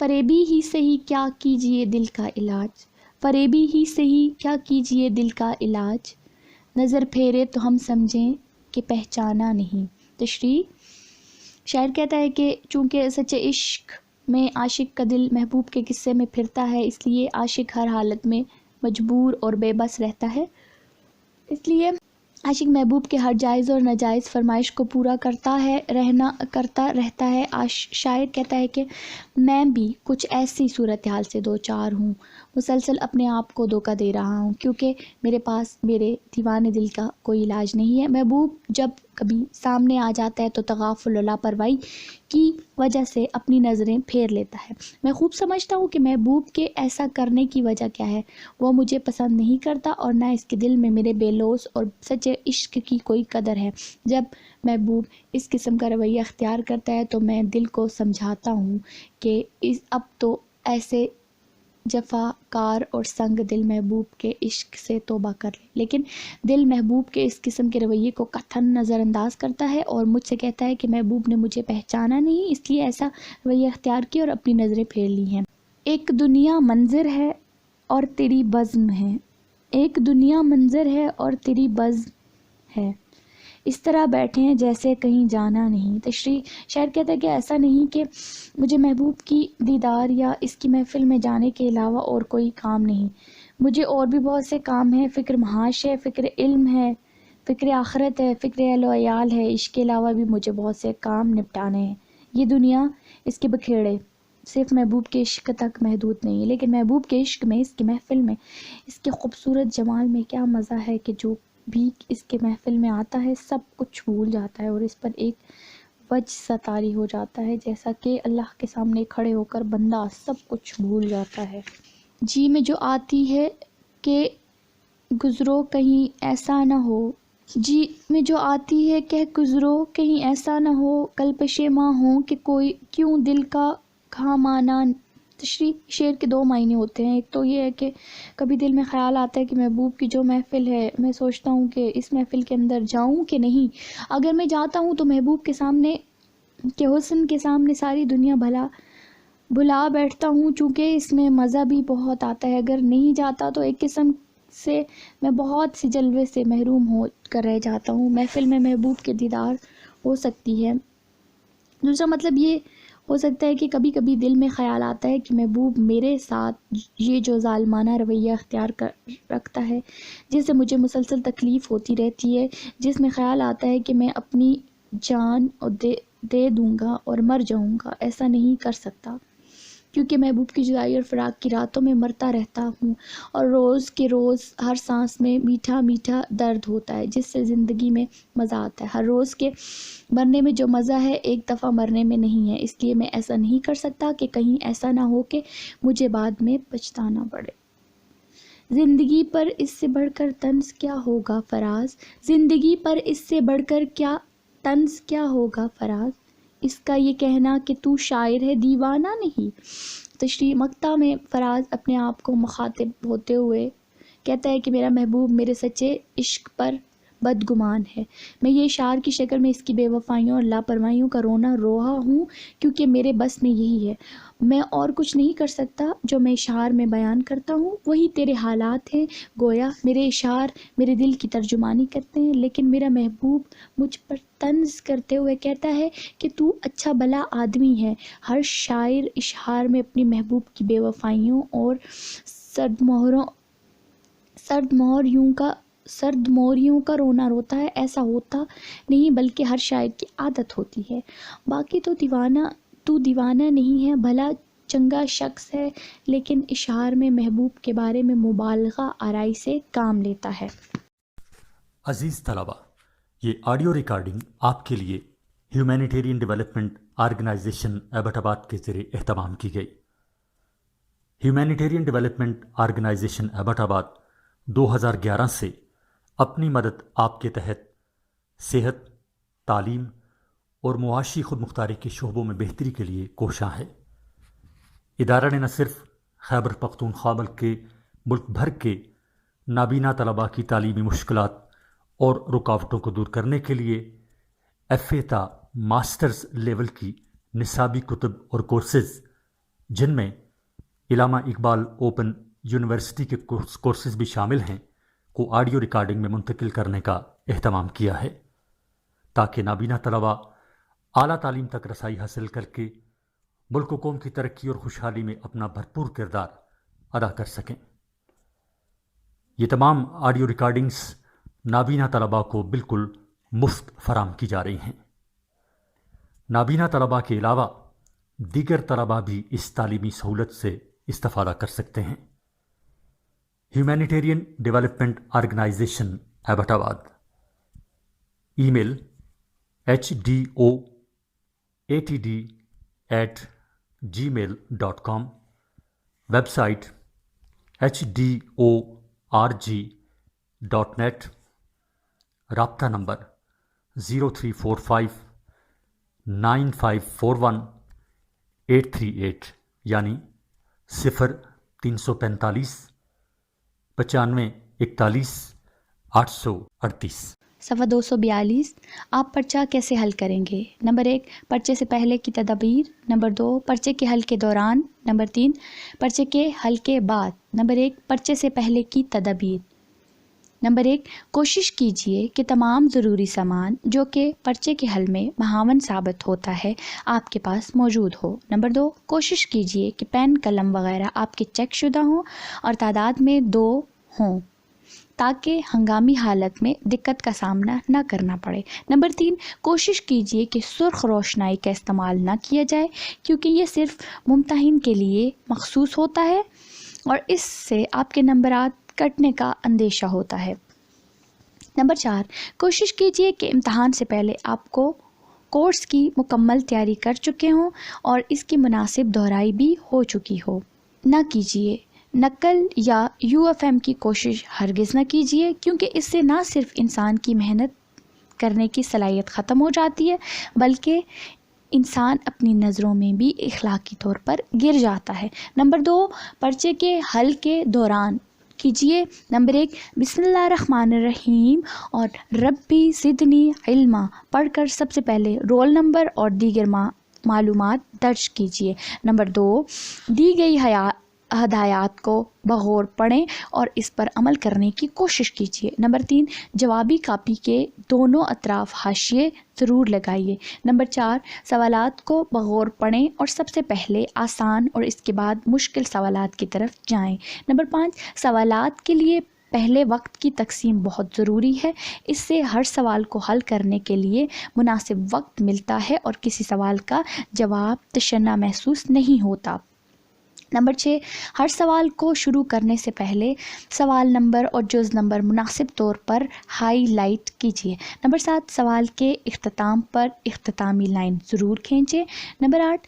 فریبی ہی سہی کیا کیجئے دل کا علاج, نظر پھیرے تو ہم سمجھیں کہ پہچانا نہیں. تشریح شاعر کہتا ہے کہ چونکہ سچے عشق میں عاشق کا دل محبوب کے قصے میں پھرتا ہے, اس لیے عاشق ہر حالت میں مجبور اور بے بس رہتا ہے. اس لیے عاشق محبوب کے ہر جائز اور ناجائز فرمائش کو پورا کرتا رہتا ہے. شاعر کہتا ہے کہ میں بھی کچھ ایسی صورتحال سے دوچار ہوں, مسلسل اپنے آپ کو دھوکہ دے رہا ہوں, کیونکہ میرے پاس میرے دیوانے دل کا کوئی علاج نہیں ہے. محبوب جب کبھی سامنے آ جاتا ہے تو تغافل اور لاپرواہی کی وجہ سے اپنی نظریں پھیر لیتا ہے. میں خوب سمجھتا ہوں کہ محبوب کے ایسا کرنے کی وجہ کیا ہے. وہ مجھے پسند نہیں کرتا اور نہ اس کے دل میں میرے بے لوث اور سچے عشق کی کوئی قدر ہے. جب محبوب اس قسم کا رویہ اختیار کرتا ہے تو میں دل کو سمجھاتا ہوں کہ اب تو ایسے جفاکار اور سنگ دل محبوب کے عشق سے توبہ کر لے. لیکن دل محبوب کے اس قسم کے رویے کو قطعاً نظر انداز کرتا ہے اور مجھ سے کہتا ہے کہ محبوب نے مجھے پہچانا نہیں, اس لیے ایسا رویہ اختیار کیا اور اپنی نظریں پھیر لی ہیں. ایک دنیا منظر ہے اور تیری بزم ہے, اس طرح بیٹھے ہیں جیسے کہیں جانا نہیں۔ تشریح، شاعر کہتا ہے کہ ایسا نہیں کہ مجھے محبوب کی دیدار یا اس کی محفل میں جانے کے علاوہ اور کوئی کام نہیں، مجھے اور بھی بہت سے کام ہیں، فکر معاش ہے، فکر علم ہے، فکر آخرت ہے، فکر اہل و عیال ہے، عشق کے علاوہ بھی مجھے بہت سے کام نپٹانے ہیں۔ یہ دنیا، اس کے بکھیڑے صرف محبوب کے عشق تک محدود نہیں ہے، لیکن محبوب کے عشق میں، اس کی محفل میں، اس کے خوبصورت جمال میں کیا مزہ ہے کہ جو بھی اس کے محفل میں آتا ہے سب کچھ بھول جاتا ہے اور اس پر ایک وجہ سا طاری ہو جاتا ہے، جیسا کہ اللہ کے سامنے کھڑے ہو کر بندہ سب کچھ بھول جاتا ہے۔ جی میں جو آتی ہے کہ گزرو کہیں ایسا نہ ہو، جی میں جو آتی ہے کہ گزرو کہیں ایسا نہ ہو، کل پشیماں ہوں کہ کوئی کیوں دل کا کھامانا۔ تشریح، شعر کے 2 معنی ہوتے ہیں، ایک تو یہ ہے کہ کبھی دل میں خیال آتا ہے کہ محبوب کی جو محفل ہے، میں سوچتا ہوں کہ اس محفل کے اندر جاؤں کہ نہیں، اگر میں جاتا ہوں تو محبوب کے سامنے کے حسن کے سامنے ساری دنیا بھلا بیٹھتا ہوں، چونکہ اس میں مزہ بھی بہت آتا ہے۔ اگر نہیں جاتا تو ایک قسم سے میں بہت سی جلوے سے محروم ہو کر رہ جاتا ہوں۔ محفل میں محبوب کے دیدار ہو سکتی ہے۔ دوسرا مطلب یہ ہو سکتا ہے کہ کبھی کبھی دل میں خیال آتا ہے کہ محبوب میرے ساتھ یہ جو ظالمانہ رویہ اختیار رکھتا ہے، جس سے مجھے مسلسل تکلیف ہوتی رہتی ہے، جس میں خیال آتا ہے کہ میں اپنی جان دے دوں گا اور مر جاؤں گا، ایسا نہیں کر سکتا، کیونکہ محبوب کی جدائی اور فراق کی راتوں میں مرتا رہتا ہوں اور روز کے روز ہر سانس میں میٹھا میٹھا درد ہوتا ہے، جس سے زندگی میں مزہ آتا ہے۔ ہر روز کے مرنے میں جو مزہ ہے ایک دفعہ مرنے میں نہیں ہے، اس لیے میں ایسا نہیں کر سکتا کہ کہیں ایسا نہ ہو کہ مجھے بعد میں پچھتانا پڑے۔ زندگی پر اس سے بڑھ کر طنز کیا ہوگا فراز، زندگی پر اس سے بڑھ کر کیا طنز کیا ہوگا فراز، اس کا یہ کہنا کہ تو شاعر ہے دیوانہ نہیں۔ تشریح، مقطع میں فراز اپنے آپ کو مخاطب ہوتے ہوئے کہتا ہے کہ میرا محبوب میرے سچے عشق پر بدگمان ہے، میں یہ اشعار کی شکل میں اس کی بے وفائیوں اور لاپرواہیوں کا رونا رو رہا ہوں، کیونکہ میرے بس میں یہی ہے، میں اور کچھ نہیں کر سکتا، جو میں اشعار میں بیان کرتا ہوں وہی تیرے حالات ہیں، گویا میرے اشعار میرے دل کی ترجمانی کرتے ہیں، لیکن میرا محبوب مجھ پر طنز کرتے ہوئے کہتا ہے کہ تو اچھا بھلا آدمی ہے۔ ہر شاعر اشعار میں اپنی محبوب کی بے وفائیوں اور سرد موریوں کا رونا روتا ہے، ایسا ہوتا نہیں بلکہ ہر شاعر کی عادت ہوتی ہے۔ باقی تو دیوانہ نہیں ہے، بھلا چنگا شخص ہے، لیکن اشعار میں محبوب کے بارے میں مبالغہ آرائی سے کام لیتا ہے۔ عزیز طلبہ، یہ آڈیو ریکارڈنگ آپ کے لیے ہیومینیٹیرین ڈیولپمنٹ آرگنائزیشن ایبٹ آباد کے ذریعے اہتمام کی گئی۔ ہیومینیٹیرین ڈیولپمنٹ آرگنائزیشن ایبٹ آباد 2011 سے اپنی مدد آپ کے تحت صحت، تعلیم اور معاشی خود مختاری کے شعبوں میں بہتری کے لیے کوشاں ہے۔ ادارہ نے نہ صرف خیبر پختونخوا بلکہ ملک بھر کے نابینا طلباء کی تعلیمی مشکلات اور رکاوٹوں کو دور کرنے کے لیے FA تا ماسٹرز لیول کی نصابی کتب اور کورسز، جن میں علامہ اقبال اوپن یونیورسٹی کے کورسز بھی شامل ہیں، کو آڈیو ریکارڈنگ میں منتقل کرنے کا اہتمام کیا ہے، تاکہ نابینا طلباء اعلیٰ تعلیم تک رسائی حاصل کر کے ملک و قوم کی ترقی اور خوشحالی میں اپنا بھرپور کردار ادا کر سکیں۔ یہ تمام آڈیو ریکارڈنگز نابینا طلباء کو بالکل مفت فراہم کی جا رہی ہیں۔ نابینا طلباء کے علاوہ دیگر طلباء بھی اس تعلیمی سہولت سے استفادہ کر سکتے ہیں۔ ہیومینیٹیرین ڈیولپمنٹ آرگنائزیشن ایبٹ آباد، ای میل HDOATD@gmail.com، ویب سائٹ HDORG.net، رابطہ نمبر 03459541-838، یعنی 0345 9541 838۔ صفحہ 242۔ آپ پرچہ کیسے حل کریں گے؟ نمبر 1، پرچے سے پہلے کی تدابیر۔ نمبر 2، پرچے کے حل کے دوران۔ نمبر 3، پرچے کے حل کے بعد۔ نمبر 1، پرچے سے پہلے کی تدابیر۔ نمبر 1، کوشش کیجئے کہ تمام ضروری سامان جو کہ پرچے کے حل میں معاون ثابت ہوتا ہے آپ کے پاس موجود ہو۔ نمبر 2، کوشش کیجئے کہ پین، قلم وغیرہ آپ کے چیک شدہ ہوں اور تعداد میں 2 ہوں تاکہ ہنگامی حالت میں دقت کا سامنا نہ کرنا پڑے۔ نمبر 3، کوشش کیجئے کہ سرخ روشنائی کا استعمال نہ کیا جائے کیونکہ یہ صرف ممتحن کے لیے مخصوص ہوتا ہے اور اس سے آپ کے نمبرات کٹنے کا اندیشہ ہوتا ہے۔ نمبر 4، کوشش کیجئے کہ امتحان سے پہلے آپ کو کورس کی مکمل تیاری کر چکے ہوں اور اس کی مناسب دہرائی بھی ہو چکی ہو۔ نہ کیجئے نقل یا UFM کی کوشش ہرگز نہ کیجئے کیونکہ اس سے نہ صرف انسان کی محنت کرنے کی صلاحیت ختم ہو جاتی ہے بلکہ انسان اپنی نظروں میں بھی اخلاقی طور پر گر جاتا ہے۔ نمبر 2، پرچے کے حل کے دوران کیجئے نمبر 1، بسم اللہ الرحمن الرحیم اور ربی زدنی علما پڑھ کر سب سے پہلے رول نمبر اور دیگر معلومات درج کیجئے۔ نمبر 2، دی گئی ہدایات کو بغور پڑھیں اور اس پر عمل کرنے کی کوشش کیجیے۔ نمبر 3، جوابی کاپی کے دونوں اطراف حاشیے ضرور لگائیے۔ نمبر 4، سوالات کو بغور پڑھیں اور سب سے پہلے آسان اور اس کے بعد مشکل سوالات کی طرف جائیں۔ نمبر 5، سوالات کے لیے پہلے وقت کی تقسیم بہت ضروری ہے، اس سے ہر سوال کو حل کرنے کے لیے مناسب وقت ملتا ہے اور کسی سوال کا جواب تشنّع محسوس نہیں ہوتا۔ نمبر 6، ہر سوال کو شروع کرنے سے پہلے سوال نمبر اور جز نمبر مناسب طور پر ہائی لائٹ کیجیے۔ نمبر 7، سوال کے اختتام پر اختتامی لائن ضرور کھینچیں۔ نمبر 8،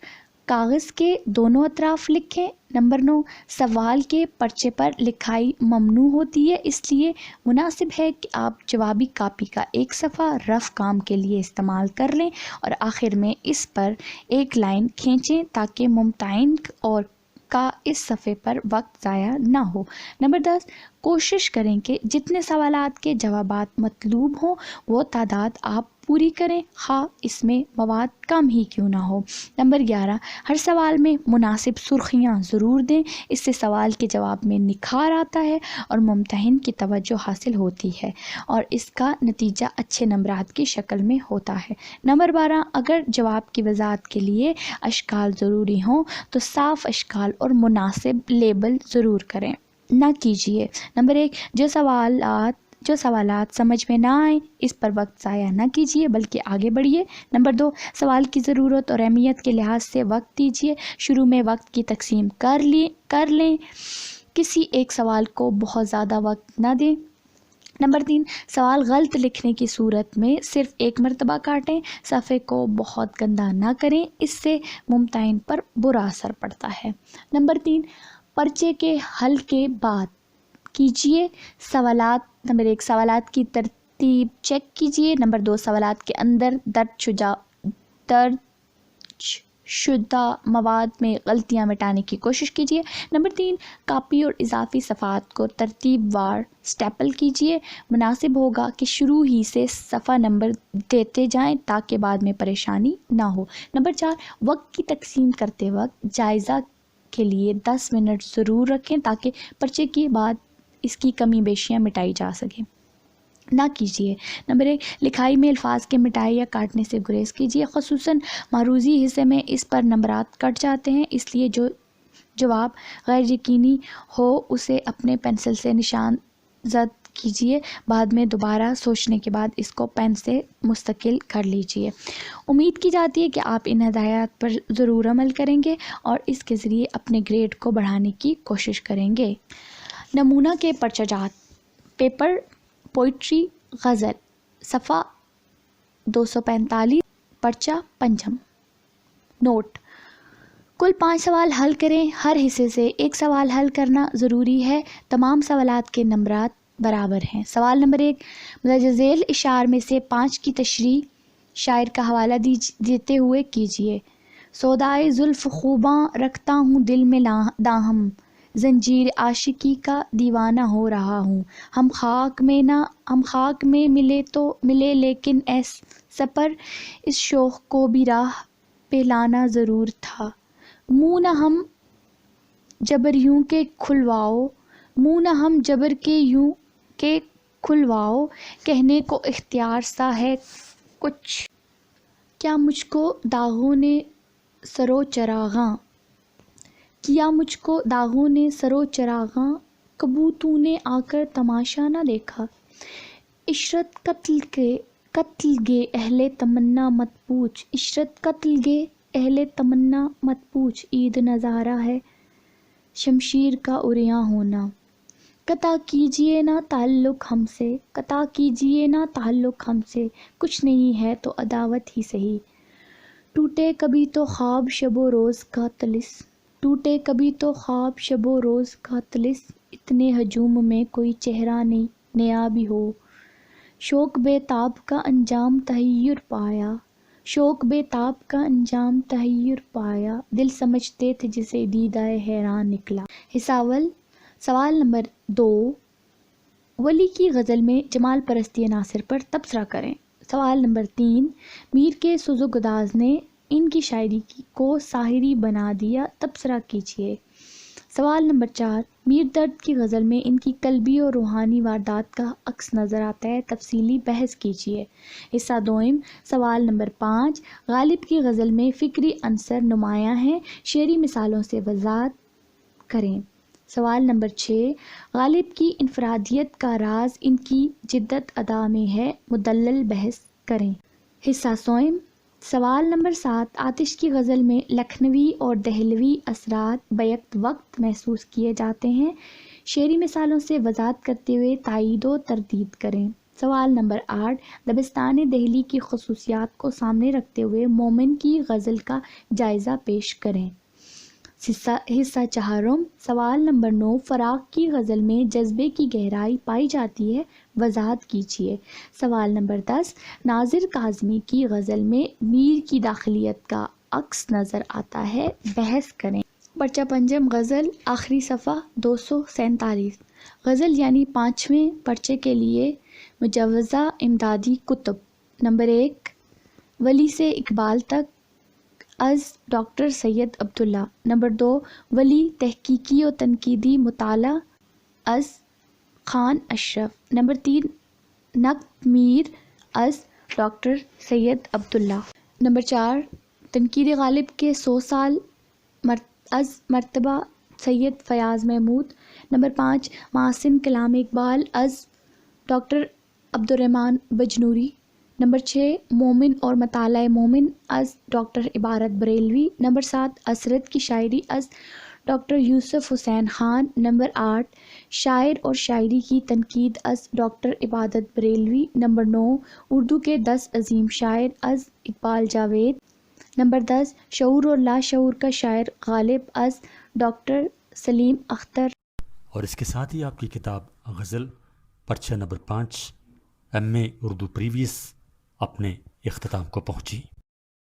کاغذ کے دونوں اطراف لکھیں۔ نمبر 9، سوال کے پرچے پر لکھائی ممنوع ہوتی ہے، اس لیے مناسب ہے کہ آپ جوابی کاپی کا ایک صفحہ رف کام کے لیے استعمال کر لیں اور آخر میں اس پر ایک لائن کھینچیں تاکہ ممتحن اور کا اس صفحے پر وقت ضائع نہ ہو۔ نمبر 10، کوشش کریں کہ جتنے سوالات کے جوابات مطلوب ہوں وہ تعداد آپ پوری کریں، خواہ اس میں مواد کم ہی کیوں نہ ہو۔ نمبر 11، ہر سوال میں مناسب سرخیاں ضرور دیں، اس سے سوال کے جواب میں نکھار آتا ہے اور ممتحن کی توجہ حاصل ہوتی ہے اور اس کا نتیجہ اچھے نمبرات کی شکل میں ہوتا ہے۔ نمبر 12، اگر جواب کی وضاحت کے لیے اشکال ضروری ہوں تو صاف اشکال اور مناسب لیبل ضرور کریں۔ نہ کیجیے نمبر 1، جو سوالات سمجھ میں نہ آئیں اس پر وقت ضائع نہ کیجیے بلکہ آگے بڑھیے۔ نمبر 2، سوال کی ضرورت اور اہمیت کے لحاظ سے وقت دیجیے، شروع میں وقت کی تقسیم کر لیں، کسی ایک سوال کو بہت زیادہ وقت نہ دیں۔ نمبر 3، سوال غلط لکھنے کی صورت میں صرف ایک مرتبہ کاٹیں، صفحے کو بہت گندا نہ کریں، اس سے ممتحن پر برا اثر پڑتا ہے۔ نمبر 3، پرچے کے حل کے بعد کیجیے نمبر 1، سوالات کی ترتیب چیک کیجیے۔ نمبر 2، سوالات کے اندر درج شدہ مواد میں غلطیاں مٹانے کی کوشش کیجیے۔ نمبر 3، کاپی اور اضافی صفحات کو ترتیب وار سٹیپل کیجیے، مناسب ہوگا کہ شروع ہی سے صفحہ نمبر دیتے جائیں تاکہ بعد میں پریشانی نہ ہو۔ نمبر 4، وقت کی تقسیم کرتے وقت جائزہ کے لیے 10 منٹ ضرور رکھیں تاکہ پرچے کے بعد اس کی کمی بیشیاں مٹائی جا سکیں۔ نہ کیجیے نمبر 1، لکھائی میں الفاظ کے مٹائی یا کاٹنے سے گریز کیجیے، خصوصاً معروضی حصے میں اس پر نمبرات کٹ جاتے ہیں، اس لیے جو جواب غیر یقینی ہو اسے اپنے پنسل سے نشان زد کیجیے، بعد میں دوبارہ سوچنے کے بعد اس کو پین سے مستقل کر لیجیے۔ امید کی جاتی ہے کہ آپ ان ہدایات پر ضرور عمل کریں گے اور اس کے ذریعے اپنے گریڈ کو بڑھانے کی کوشش کریں گے۔ نمونہ کے پرچہ جات: پیپر پوئٹری غزل، صفحہ 245، پرچہ پنجم۔ نوٹ: کل 5 سوال حل کریں، ہر حصے سے ایک سوال حل کرنا ضروری ہے، تمام سوالات کے نمبرات برابر ہیں۔ سوال نمبر 1، مندرجہ ذیل اشعار میں سے 5 کی تشریح شاعر کا حوالہ دیتے ہوئے کیجیے۔ سودائے زلف خوباں رکھتا ہوں دل میں داہم، زنجیر عاشقی کا دیوانہ ہو رہا ہوں، ہم خاک میں ملے تو ملے لیکن اے سپر اس شوق کو بھی راہ پہ لانا ضرور تھا، منہ نہ ہم جبر یوں کہ کھلواؤ، منہ نہ ہم جبر کے یوں کہ کھلواؤ، کہنے کو اختیار سا ہے کچھ، کیا مجھ کو داغوں نے سرو چراغاں، کیا مجھ کو داغوں نے سرو چراغاں، کبو تو نے آ کر تماشا نہ دیکھا، عشرت قتل گے اہل تمنا مت پوچھ، عشرت قتل گے اہل تمنا مت پوچھ، عید نظارہ ہے شمشیر کا عریاں ہونا، قطع کیجیے نہ تعلق ہم سے، قطع کیجیے نہ تعلق ہم سے، کچھ نہیں ہے تو عداوت ہی سہی، ٹوٹے کبھی تو خواب شب و روز کا طلس، ٹوٹے کبھی تو خواب شب و روز کا طلس، اتنے ہجوم میں کوئی چہرہ نہیں نیا بھی ہو، شوق بے تاب کا انجام تحیر پایا، شوق بے تاب کا انجام تحیر پایا، دل سمجھتے تھے جسے دیدہ حیران نکلا۔ حصہ اول، سوال نمبر 2، ولی کی غزل میں جمال پرستی عناصر پر تبصرہ کریں۔ سوال نمبر 3، میر کے سوزوگداز نے ان کی شاعری کو ساحری بنا دیا، تبصرہ کیجیے۔ سوال نمبر 4، میر درد کی غزل میں ان کی قلبی اور روحانی واردات کا عکس نظر آتا ہے، تفصیلی بحث کیجیے۔ حصہ دوم، سوال نمبر 5، غالب کی غزل میں فکری عنصر نمایاں ہیں، شعری مثالوں سے وضاحت کریں۔ سوال نمبر 6، غالب کی انفرادیت کا راز ان کی جدت ادا میں ہے، مدلل بحث کریں۔ حصہ سوم، سوال نمبر 7، آتش کی غزل میں لکھنوی اور دہلوی اثرات بیک وقت محسوس کیے جاتے ہیں، شعری مثالوں سے وضاحت کرتے ہوئے تائید و تردید کریں۔ سوال نمبر 8، دبستان دہلی کی خصوصیات کو سامنے رکھتے ہوئے مومن کی غزل کا جائزہ پیش کریں۔ حصہ چہارم، سوال نمبر 9، فراق کی غزل میں جذبے کی گہرائی پائی جاتی ہے، وضاحت کیجیے۔ سوال نمبر 10، ناظر کاظمی کی غزل میں میر کی داخلیت کا عکس نظر آتا ہے، بحث کریں۔ پرچہ پنجم غزل، آخری صفحہ 247، غزل یعنی 5ویں پرچے کے لیے مجوزہ امدادی کتب۔ نمبر 1، ولی سے اقبال تک is doctor Syed Abdullah. Number 2، ولی تحقیقی و تنقیدی مطالعہ از خان اشرف۔ نمبر 3، نقد میر is doctor Syed Abdullah. Number 4، تنقید غالب کے 100 سال از مرتبہ سید فیاض محمود۔ نمبر 5، محاسن کلام اقبال از ڈاکٹر عبدالرحمن بجنوری۔ نمبر 6، مومن اور مطالعہ مومن از ڈاکٹر عبارت بریلوی۔ نمبر 7، عصرت کی شاعری از ڈاکٹر یوسف حسین خان۔ نمبر 8، شاعر اور شاعری کی تنقید از ڈاکٹر عبادت بریلوی۔ نمبر 9، اردو کے 10 عظیم شاعر از اقبال جاوید۔ نمبر 10، شعور اور لاشعور کا شاعر غالب از ڈاکٹر سلیم اختر۔ اور اس کے ساتھ ہی آپ کی کتاب غزل پرچہ نمبر 5 ایم اے اردو پریویس اپنے اختتام کو پہنچی۔